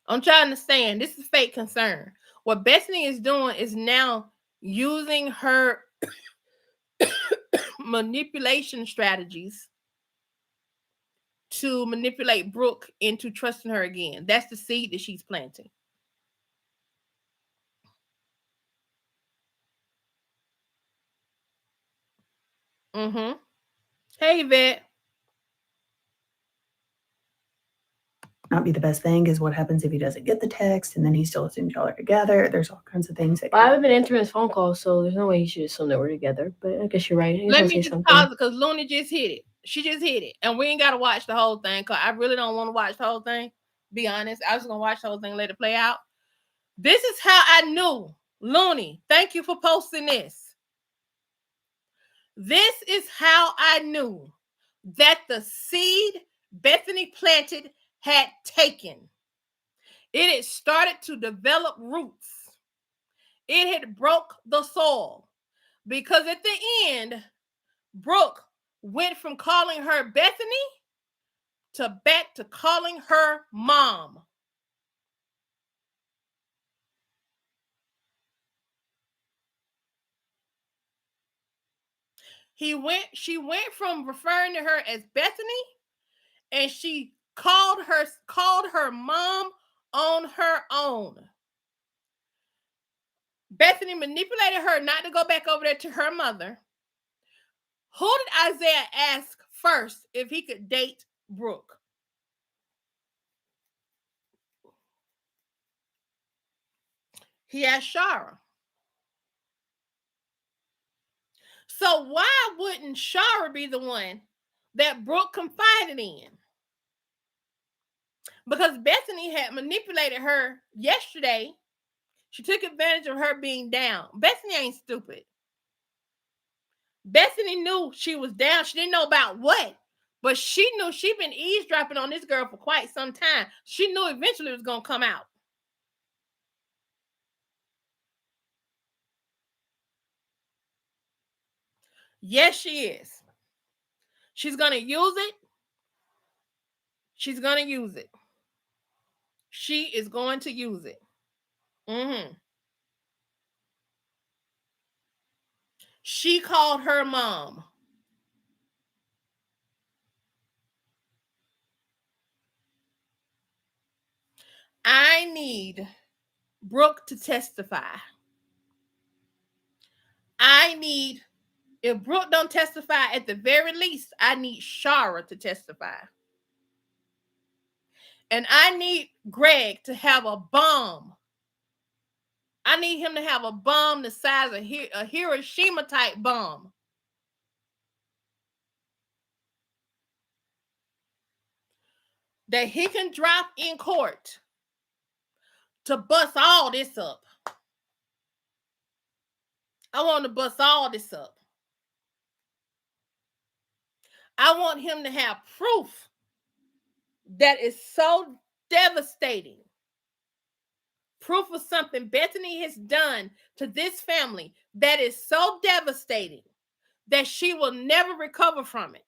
I'm trying to understand. This is fake concern. What Bethany is doing is now using her manipulation strategies to manipulate Brooke into trusting her again. That's the seed that she's planting. Mm-hmm. Hey, Yvette. Not be the best thing is what happens if he doesn't get the text and then he still assumes y'all are together. There's all kinds of things that I haven't been answering his phone call, so there's no way he should assume that we're together. But I guess you're right. Let me just pause it because Looney just hit it. She just hit it. And we ain't got to watch the whole thing because I really don't want to watch the whole thing. Be honest. I was going to watch the whole thing, let it play out. This is how I knew. Looney, thank you for posting this. This is how I knew that the seed Bethany planted had taken. It had started to develop roots. It had broke the soil. Because at the end, Brooke went from calling her Bethany to back to calling her mom. She went from referring to her as Bethany, and she called her mom on her own. Bethany manipulated her not to go back over there to her mother. Who did Isaiah ask first if he could date Brooke? He asked Shara. So why wouldn't Shara be the one that Brooke confided in? Because Bethany had manipulated her yesterday. She took advantage of her being down. Bethany ain't stupid. Bethany knew she was down. She didn't know about what, but she knew she'd been eavesdropping on this girl for quite some time. She knew eventually it was going to come out. Yes, she is. She's going to use it. She's going to use it. She is going to use it. She called her mom. I need Brooke to testify. If Brooke don't testify, at the very least, I need Shara to testify. And I need Greg to have a bomb. I need him to have a bomb the size of a Hiroshima type bomb. That he can drop in court to bust all this up. I want to bust all this up. I want him to have proof that is so devastating. Proof of something Bethany has done to this family that is so devastating that she will never recover from it.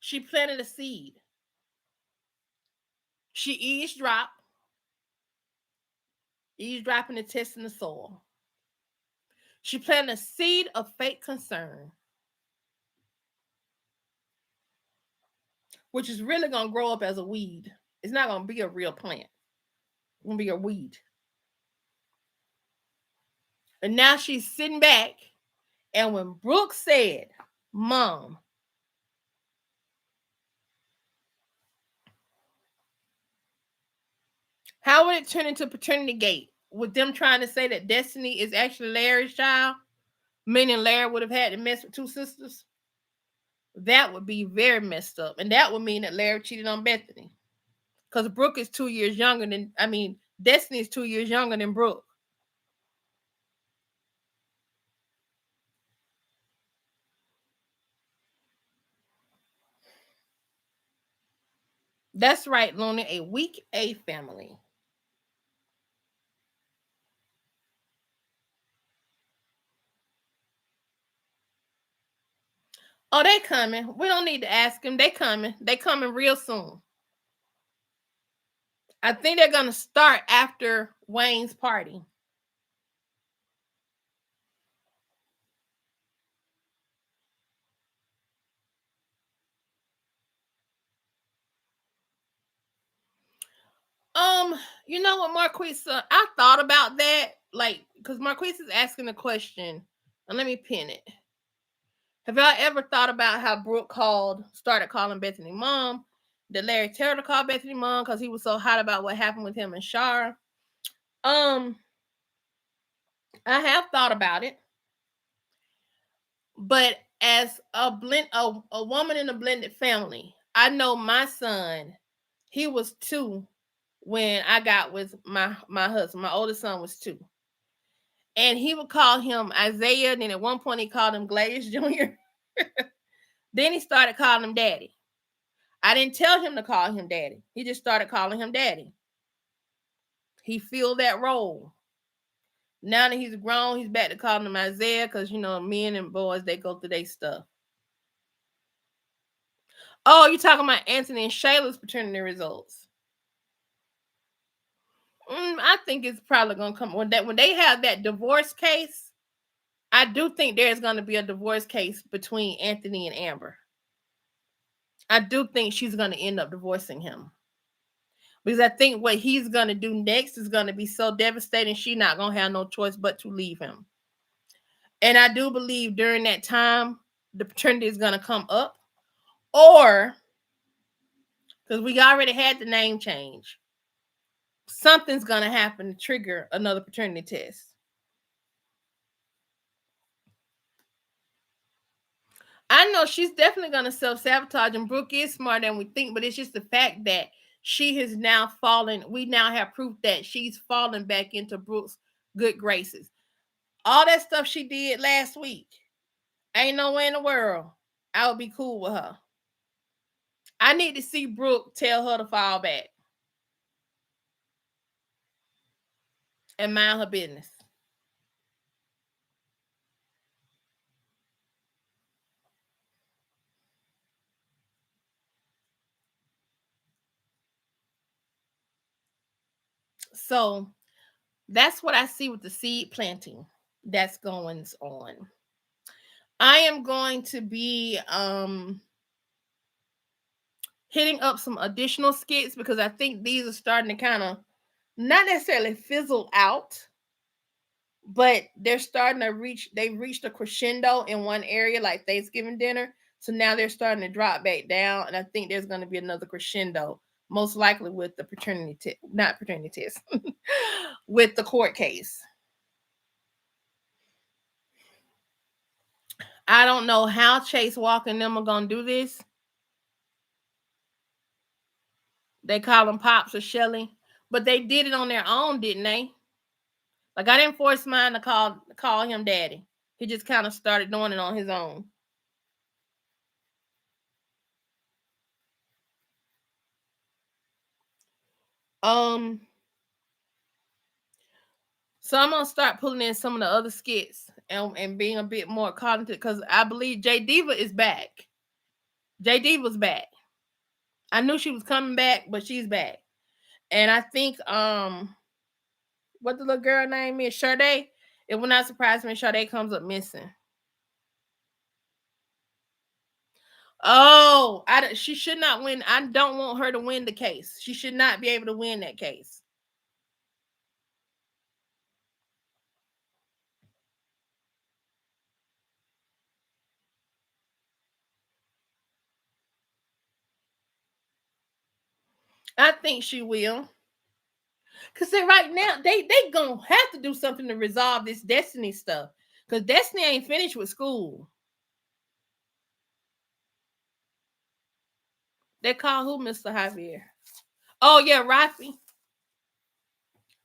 She planted a seed. She eavesdropping and testing the soil. She planted a seed of fake concern, which is really going to grow up as a weed. It's not going to be a real plant. It's going to be a weed. And now she's sitting back, and when Brooke said, Mom, how would it turn into paternity gate? With them trying to say that Destiny is actually Larry's child, meaning Larry would have had to mess with two sisters? That would be very messed up. And that would mean that Larry cheated on Bethany. Because Brooke is 2 years younger than, Destiny is 2 years younger than Brooke. That's right, Luna, a week A family. Oh, they coming. We don't need to ask them. They coming. They coming real soon. I think they're going to start after Wayne's party. You know what, Marquisa? I thought about that, because Marquisa is asking a question, and let me pin it. Have y'all ever thought about how Brooke started calling Bethany mom? Did Larry tell her to call Bethany mom because he was so hot about what happened with him and Shara? I have thought about it, but as a woman in a blended family, I know my son, he was 2 when I got with my husband. My oldest son was 2. And he would call him Isaiah. And then at one point he called him Gladius Jr. Then he started calling him Daddy. I didn't tell him to call him Daddy. He just started calling him Daddy. He filled that role. Now that he's grown, he's back to calling him Isaiah because, men and boys, they go through their stuff. Oh, you talking about Anthony and Shayla's paternity results? I think it's probably gonna come when they have that divorce case. I do think there's gonna be a divorce case between Anthony and Amber. I do think she's gonna end up divorcing him because I think what he's gonna do next is gonna be so devastating. She's not gonna have no choice but to leave him. And I do believe during that time the paternity is gonna come up, or because we already had the name change, something's gonna happen to trigger another paternity test. I know she's definitely gonna self-sabotage, and Brooke is smarter than we think, but it's just the fact that she has now fallen. We now have proof that she's fallen back into Brooke's good graces. All that stuff she did last week, ain't no way in the world I would be cool with her. I need to see Brooke tell her to fall back and mind her business. So that's what I see with the seed planting that's going on. I am going to be hitting up some additional skits because I think these are starting to kind of not necessarily fizzle out, but they're starting to they've reached a crescendo in one area, like Thanksgiving dinner. So now they're starting to drop back down, and I think there's going to be another crescendo, most likely with the not paternity test, with the court case. I don't know how Chase Walker and them are going to do this. They call him Pops or Shelly, but they did it on their own, didn't they? Like I didn't force mine to call him Daddy. He just kind of started doing it on his own. Um, so I'm gonna start pulling in some of the other skits and being a bit more cognitive because I believe J Diva is back. J Diva's back. I knew she was coming back, but she's back. And I think what the little girl name is, Sade. It will not surprise me if Sade comes up missing. Oh, she should not win. I don't want her to win the case. She should not be able to win that case. I think she will. Cause right now they gonna have to do something to resolve this Destiny stuff. Cause Destiny ain't finished with school. They call who Mr. Javier? Oh yeah, Rafi.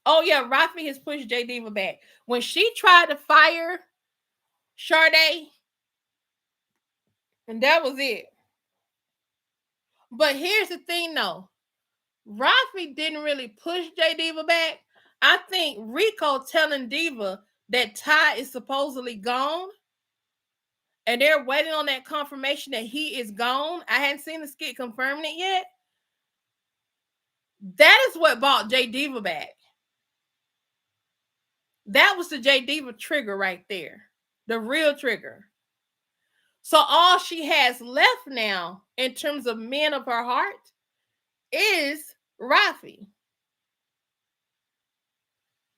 Oh yeah, Rafi has pushed J Diva back. When she tried to fire Sade, and that was it. But here's the thing though. Rafi didn't really push J Diva back. I think Rico telling Diva that Ty is supposedly gone, and they're waiting on that confirmation that he is gone. I hadn't seen the skit confirming it yet. That is what brought J Diva back. That was the J Diva trigger right there, the real trigger. So all she has left now, in terms of men of her heart, is Rafi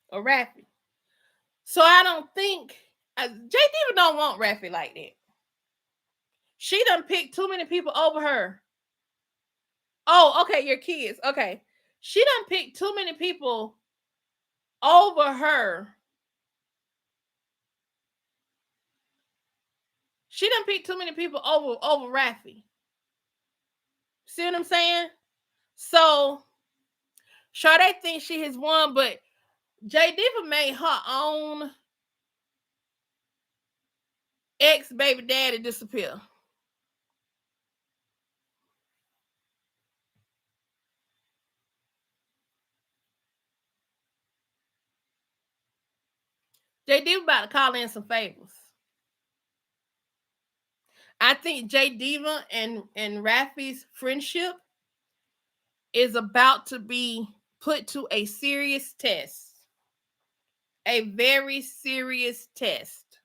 or Rafi. So I don't think J Diva don't want Rafi like that. She done picked too many people over her. Oh, okay, your kids. Okay. She done picked too many people over her. She done picked too many people over Rafi. See what I'm saying? So Sade thinks she has won, but J Diva made her own ex-baby daddy disappear. J Diva about to call in some favors. I think J Diva and Rafi's friendship is about to be put to a serious test. A very serious test.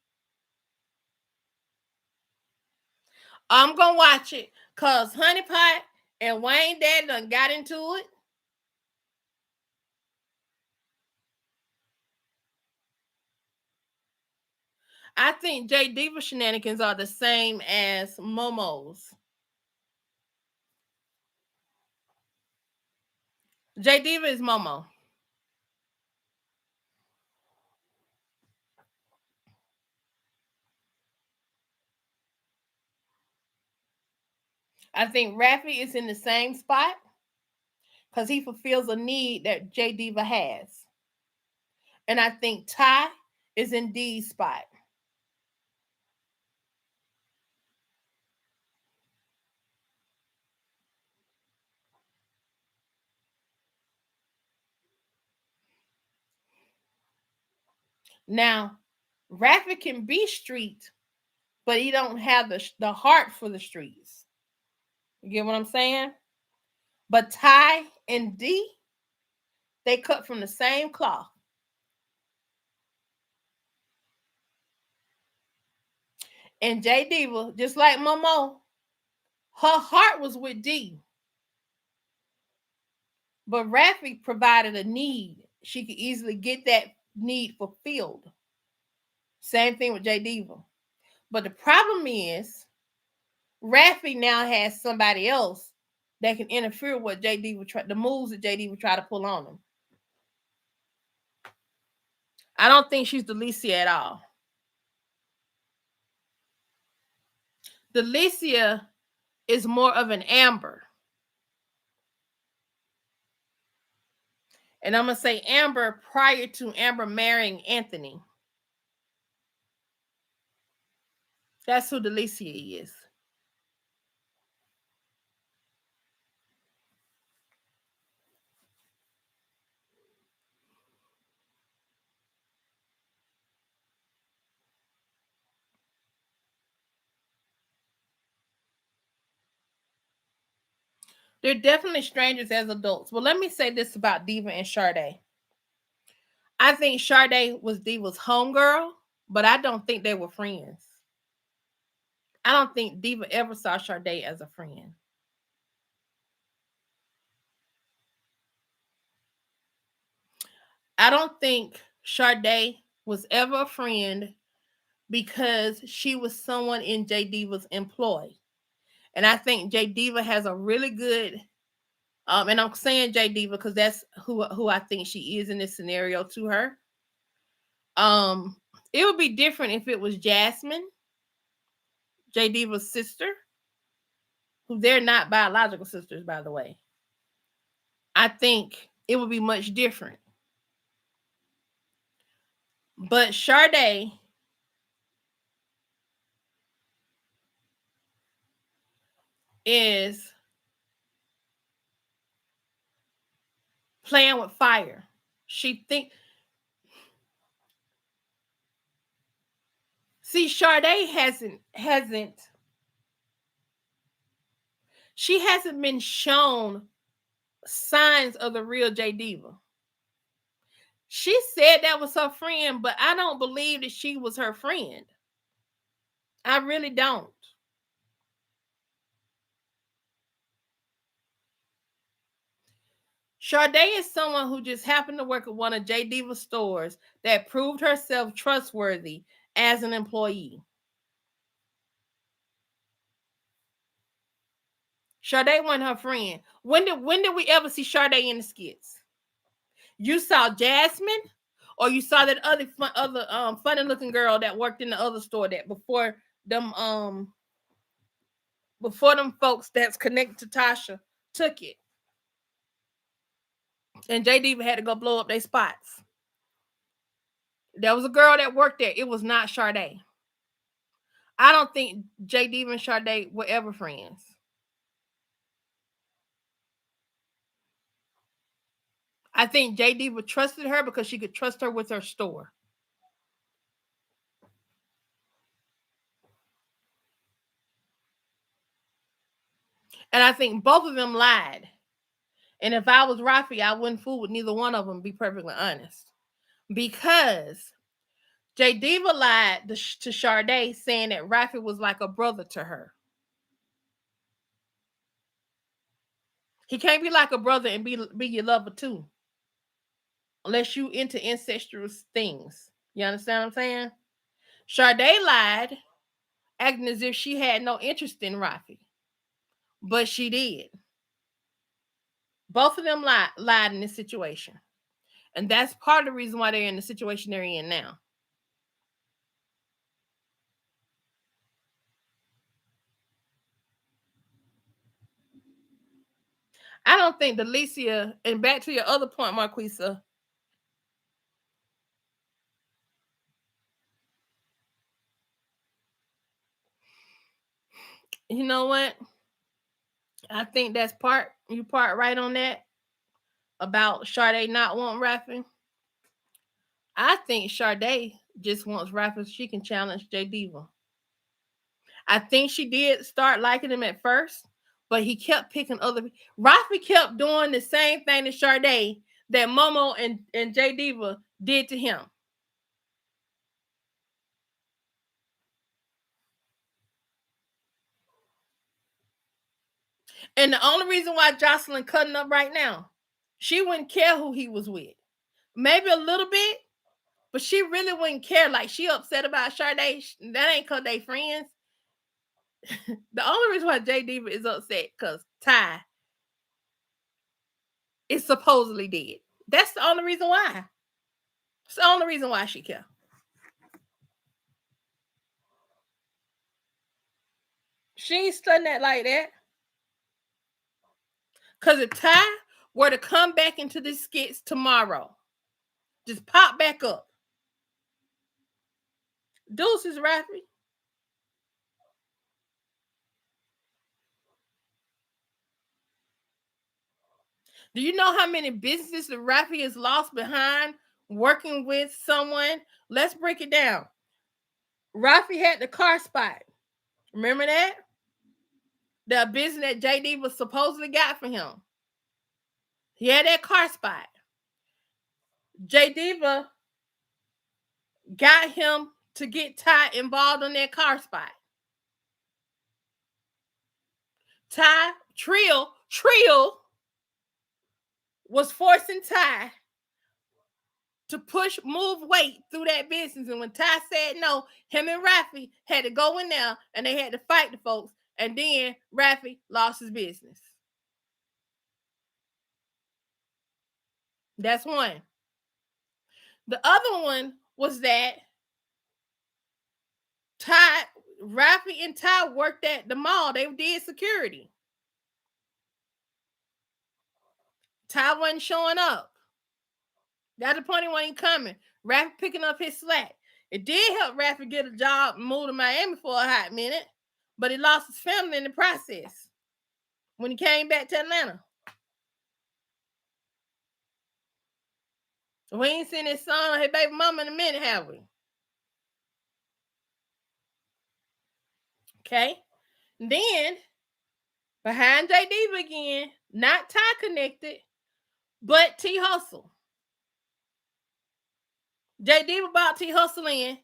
I'm gonna watch it cause Honey Pot and Wayne Dad done got into it. I think J Diva shenanigans are the same as Momo's. J Diva is Momo. I think Rafi is in the same spot because he fulfills a need that J Diva has. And I think Ty is in D's spot. Now, Rafi can be street, but he don't have the heart for the streets. You get what I'm saying? But Ty and D, they cut from the same cloth. And J Diva, just like Momo, her heart was with D. But Rafi provided a need. She could easily get that need fulfilled. Same thing with J Diva. But the problem is, Rafi now has somebody else that can interfere with J Diva, the moves that J Diva try to pull on him. I don't think she's Delicia at all. Delicia is more of an Amber. And I'm going to say Amber prior to Amber marrying Anthony. That's who Delicia is. They're definitely strangers as adults. Well, let me say this about Diva and Sade. I think Sade was Diva's homegirl, but I don't think they were friends. I don't think Diva ever saw Sade as a friend. I don't think Sade was ever a friend because she was someone in J Diva's employ. And I think J Diva has a really good and I'm saying J Diva because that's who I think she is in this scenario to her. Um, it would be different if it was Jasmine, J Diva's sister, who they're not biological sisters, by the way. I think it would be much different. But Sade is playing with fire. She think see Sade hasn't she hasn't been shown signs of the real J Diva. She said that was her friend, but I don't believe that she was her friend. I really don't. Sade is someone who just happened to work at one of J Diva's stores that proved herself trustworthy as an employee. Sade wasn't her friend. When did we ever see Sade in the skits? You saw Jasmine, or you saw that other funny looking girl that worked in the other store that before them folks that's connected to Tasha took it. And J Diva had to go blow up their spots. There was a girl that worked there. It was not Sade. I don't think J Diva and Sade were ever friends. I think J Diva trusted her because she could trust her with her store. And I think both of them lied. And if I was Rafi, I wouldn't fool with neither one of them, be perfectly honest. Because J Diva lied to Sade, saying that Rafi was like a brother to her. He can't be like a brother and be your lover too, unless you into incestuous things. You understand what I'm saying? Sade lied, acting as if she had no interest in Rafi, but she did. Both of them lied in this situation, and that's part of the reason why they're in the situation they're in now. I don't think Delicia, and back to your other point, Marquisa, you know what? I think that's part right on that about Sade not wanting Rafi. I think Sade just wants Rafi so she can challenge J Diva. I think she did start liking him at first, but he kept picking other. Rafi kept doing the same thing to Sade that Momo and J Diva did to him. And the only reason why Jocelyn cutting up right now, she wouldn't care who he was with. Maybe a little bit, but she really wouldn't care. Like she upset about Sade. That ain't cause they friends. The only reason why J Diva is upset because Ty is supposedly dead. That's the only reason why. It's the only reason why she care. She ain't studying that like that. Because if Ty were to come back into the skits tomorrow, just pop back up. Deuces, Rafi. Do you know how many businesses that Rafi has lost behind working with someone? Let's break it down. Rafi had the car spot. Remember that? The business that JD was supposedly got for him. He had that car spot. J Diva got him to get Ty involved in that car spot. Ty Trill was forcing Ty to move weight through that business. And when Ty said no, him and Rafi had to go in there and they had to fight the folks. And then Rafi lost his business. That's one. The other one was that Rafi and Ty worked at the mall. They did security. Ty wasn't showing up. Got the point he wasn't coming. Rafi picking up his slack. It did help Rafi get a job and move to Miami for a hot minute, but he lost his family in the process when he came back to Atlanta. We ain't seen his son or his baby mama in a minute, have we? Okay. Then, behind J Diva again, not Ty connected, but T Hustle. J Diva bought T Hustle in.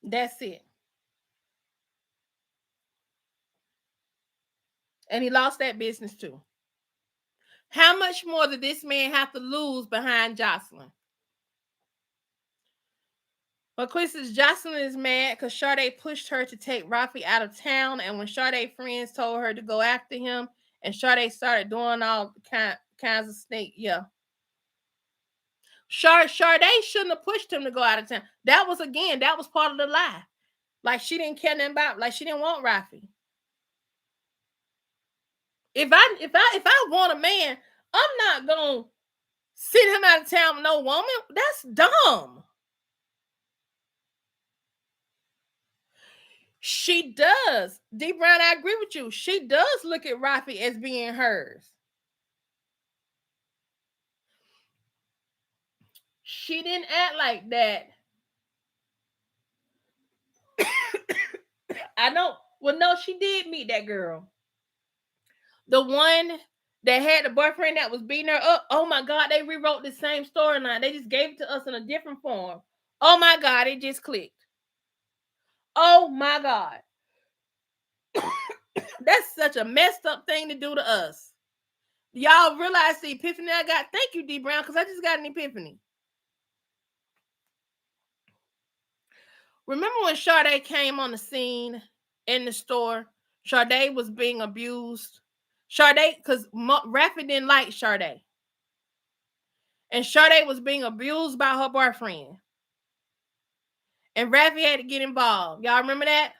That's it. And he lost that business too. How much more did this man have to lose behind Jocelyn? But Chris says Jocelyn is mad because Sade pushed her to take Rafi out of town, and when Sade friends told her to go after him, and Sade started doing all kinds of snake, yeah. Sade shouldn't have pushed him to go out of town. That was part of the lie. Like she didn't care nothing about, like she didn't want Rafi. If I want a man, I'm not gonna send him out of town with no woman. That's dumb. She does. D Brown, I agree with you. She does look at Rafi as being hers. She didn't act like that. I know Well, no, she did meet that girl. The one that had the boyfriend that was beating her up. Oh my God, they rewrote the same storyline. They just gave it to us in a different form. Oh my God, it just clicked. Oh my God. That's such a messed up thing to do to us. Y'all realize the epiphany I got? Thank you, D Brown, because I just got an epiphany. Remember when Sade came on the scene in the store? Sade was being abused. Sade, because Rafi didn't like Sade. And Sade was being abused by her boyfriend. And Rafi had to get involved. Y'all remember that?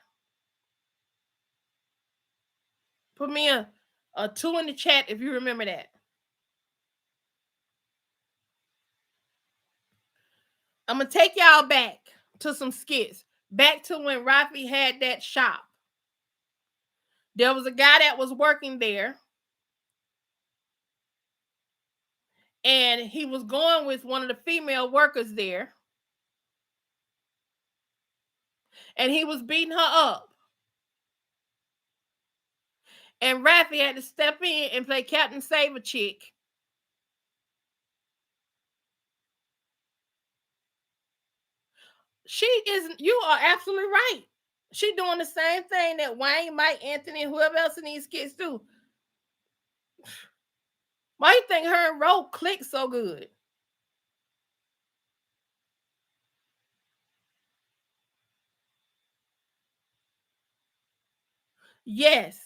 Put me a 2 in the chat if you remember that. I'm going to take y'all back to some skits. Back to when Rafi had that shop. There was a guy that was working there. And he was going with one of the female workers there. And he was beating her up. And Rafi had to step in and play Captain Save-A-Chick. She isn't. You are absolutely right. She doing the same thing that Wayne, Mike, Anthony, and whoever else in these kids do. Why you think her and Ro clicked so good? Yes.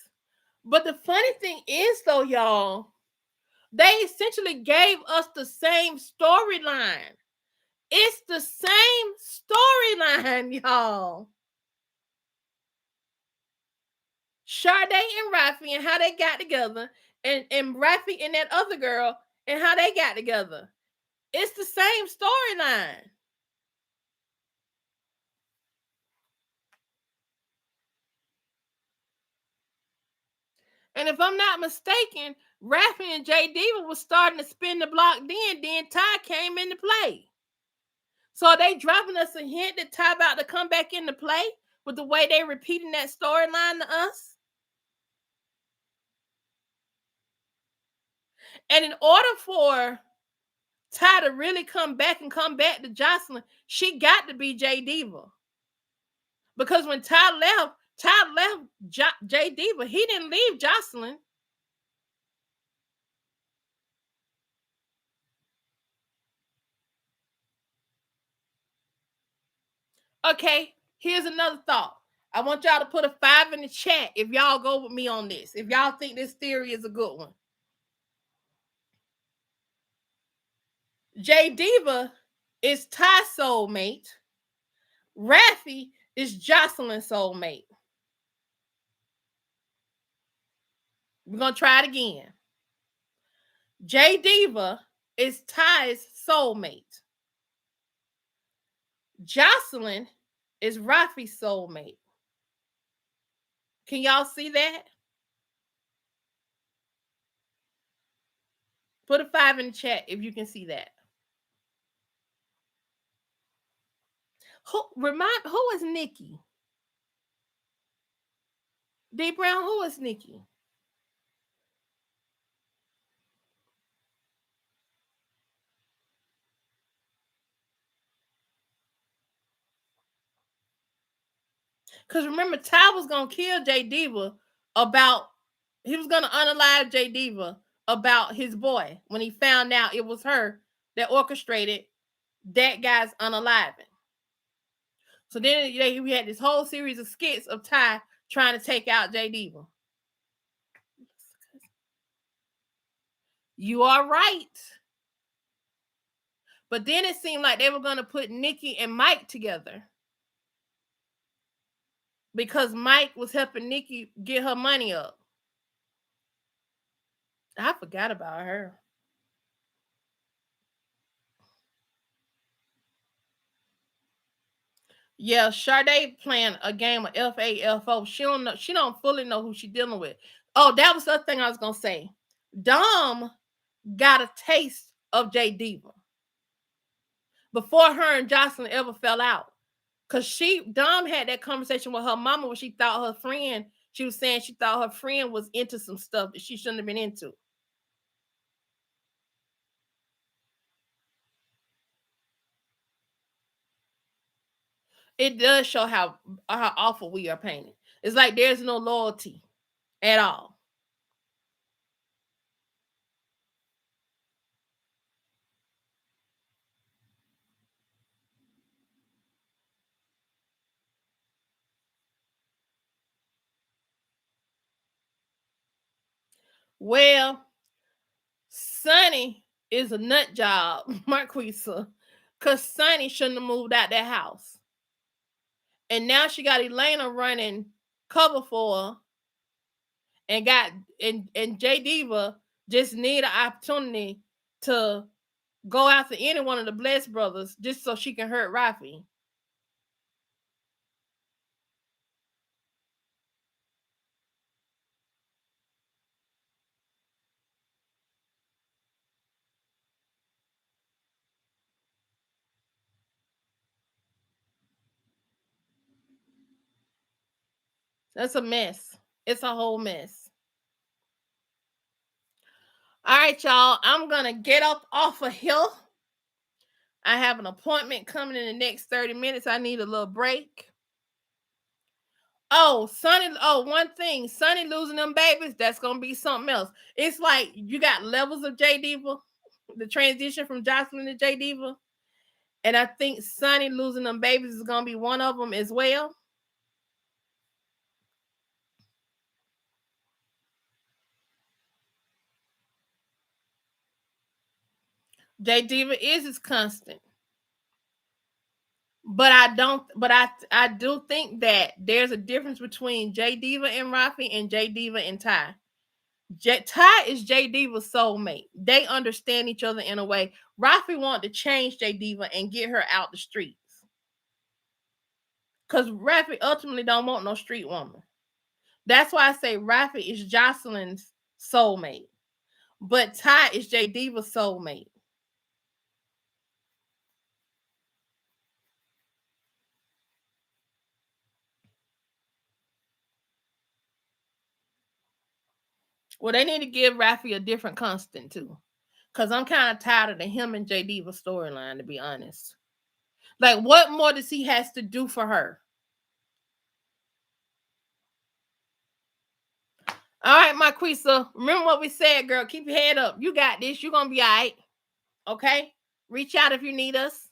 But the funny thing is, though, y'all, they essentially gave us the same storyline. It's the same storyline, y'all. Sade and Rafi and how they got together, and Rafi and that other girl and how they got together. It's the same storyline. And if I'm not mistaken, Rafi and J Diva was starting to spin the block then Ty came into play. So are they dropping us a hint that Ty about to come back into play with the way they're repeating that storyline to us? And in order for Ty to really come back to Jocelyn, she got to be J Diva. Because when Ty left J Diva. He didn't leave Jocelyn. Okay, here's another thought. I want y'all to put a 5 in the chat if y'all go with me on this. If y'all think this theory is a good one. J Diva is Ty's soulmate. Rafi is Jocelyn's soulmate. We're going to try it again. J Diva is Ty's soulmate. Jocelyn is Rafi's soulmate. Can y'all see that? Put a 5 in the chat if you can see that. Who is Nikki? D Brown, who is Nikki? Because remember, Ty was going to kill J Diva he was going to unalive J Diva about his boy when he found out it was her that orchestrated that guy's unaliving. So then we had this whole series of skits of Ty trying to take out J Diva. You are right. But then it seemed like they were going to put Nikki and Mike together. Because Mike was helping Nikki get her money up. I forgot about her. Yeah, Sade playing a game of FAFO. She don't fully know who she's dealing with. Oh, that was the other thing I was gonna say. Dom got a taste of J Diva before her and Jocelyn ever fell out. Cause Dom had that conversation with her mama where she thought her friend, she was saying she thought her friend was into some stuff that she shouldn't have been into. It does show how awful we are painted. It's like there's no loyalty at all. Well, Sonny is a nut job, Marquisa, because Sonny shouldn't have moved out that house. And now she got Elena running cover for her and got and J Diva just need an opportunity to go after any one of the Bless brothers just so she can hurt Rafi. That's a mess. It's a whole mess. All right, y'all. I'm gonna get up off of here. I have an appointment coming in the next 30 minutes. I need a little break. Oh, Sonny. Oh, one thing. Sonny losing them babies, that's gonna be something else. It's like you got levels of J Diva, the transition from Jocelyn to J Diva. And I think Sonny losing them babies is gonna be one of them as well. J Diva is his constant. But I do think that there's a difference between J Diva and Rafi and J Diva and Ty. Ty is J Diva's soulmate. They understand each other in a way. Rafi wanted to change J Diva and get her out the streets. Because Rafi ultimately don't want no street woman. That's why I say Rafi is Jocelyn's soulmate. But Ty is J Diva's soulmate. Well, they need to give Rafi a different constant too. Cause I'm kind of tired of the him and J Diva storyline, to be honest. Like, what more does he has to do for her? All right, Marquisa. Remember what we said, girl. Keep your head up. You got this. You're gonna be all right. Okay? Reach out if you need us.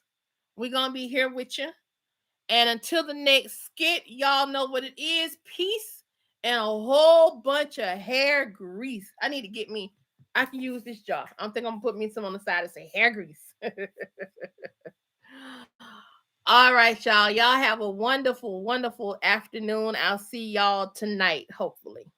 We're gonna be here with you. And until the next skit, y'all know what it is. Peace and a whole bunch of hair grease. I need to get me. I can use this jar. I think I'm gonna put me some on the side and say hair grease. All right, y'all. Y'all have a wonderful, wonderful afternoon. I'll see y'all tonight, hopefully.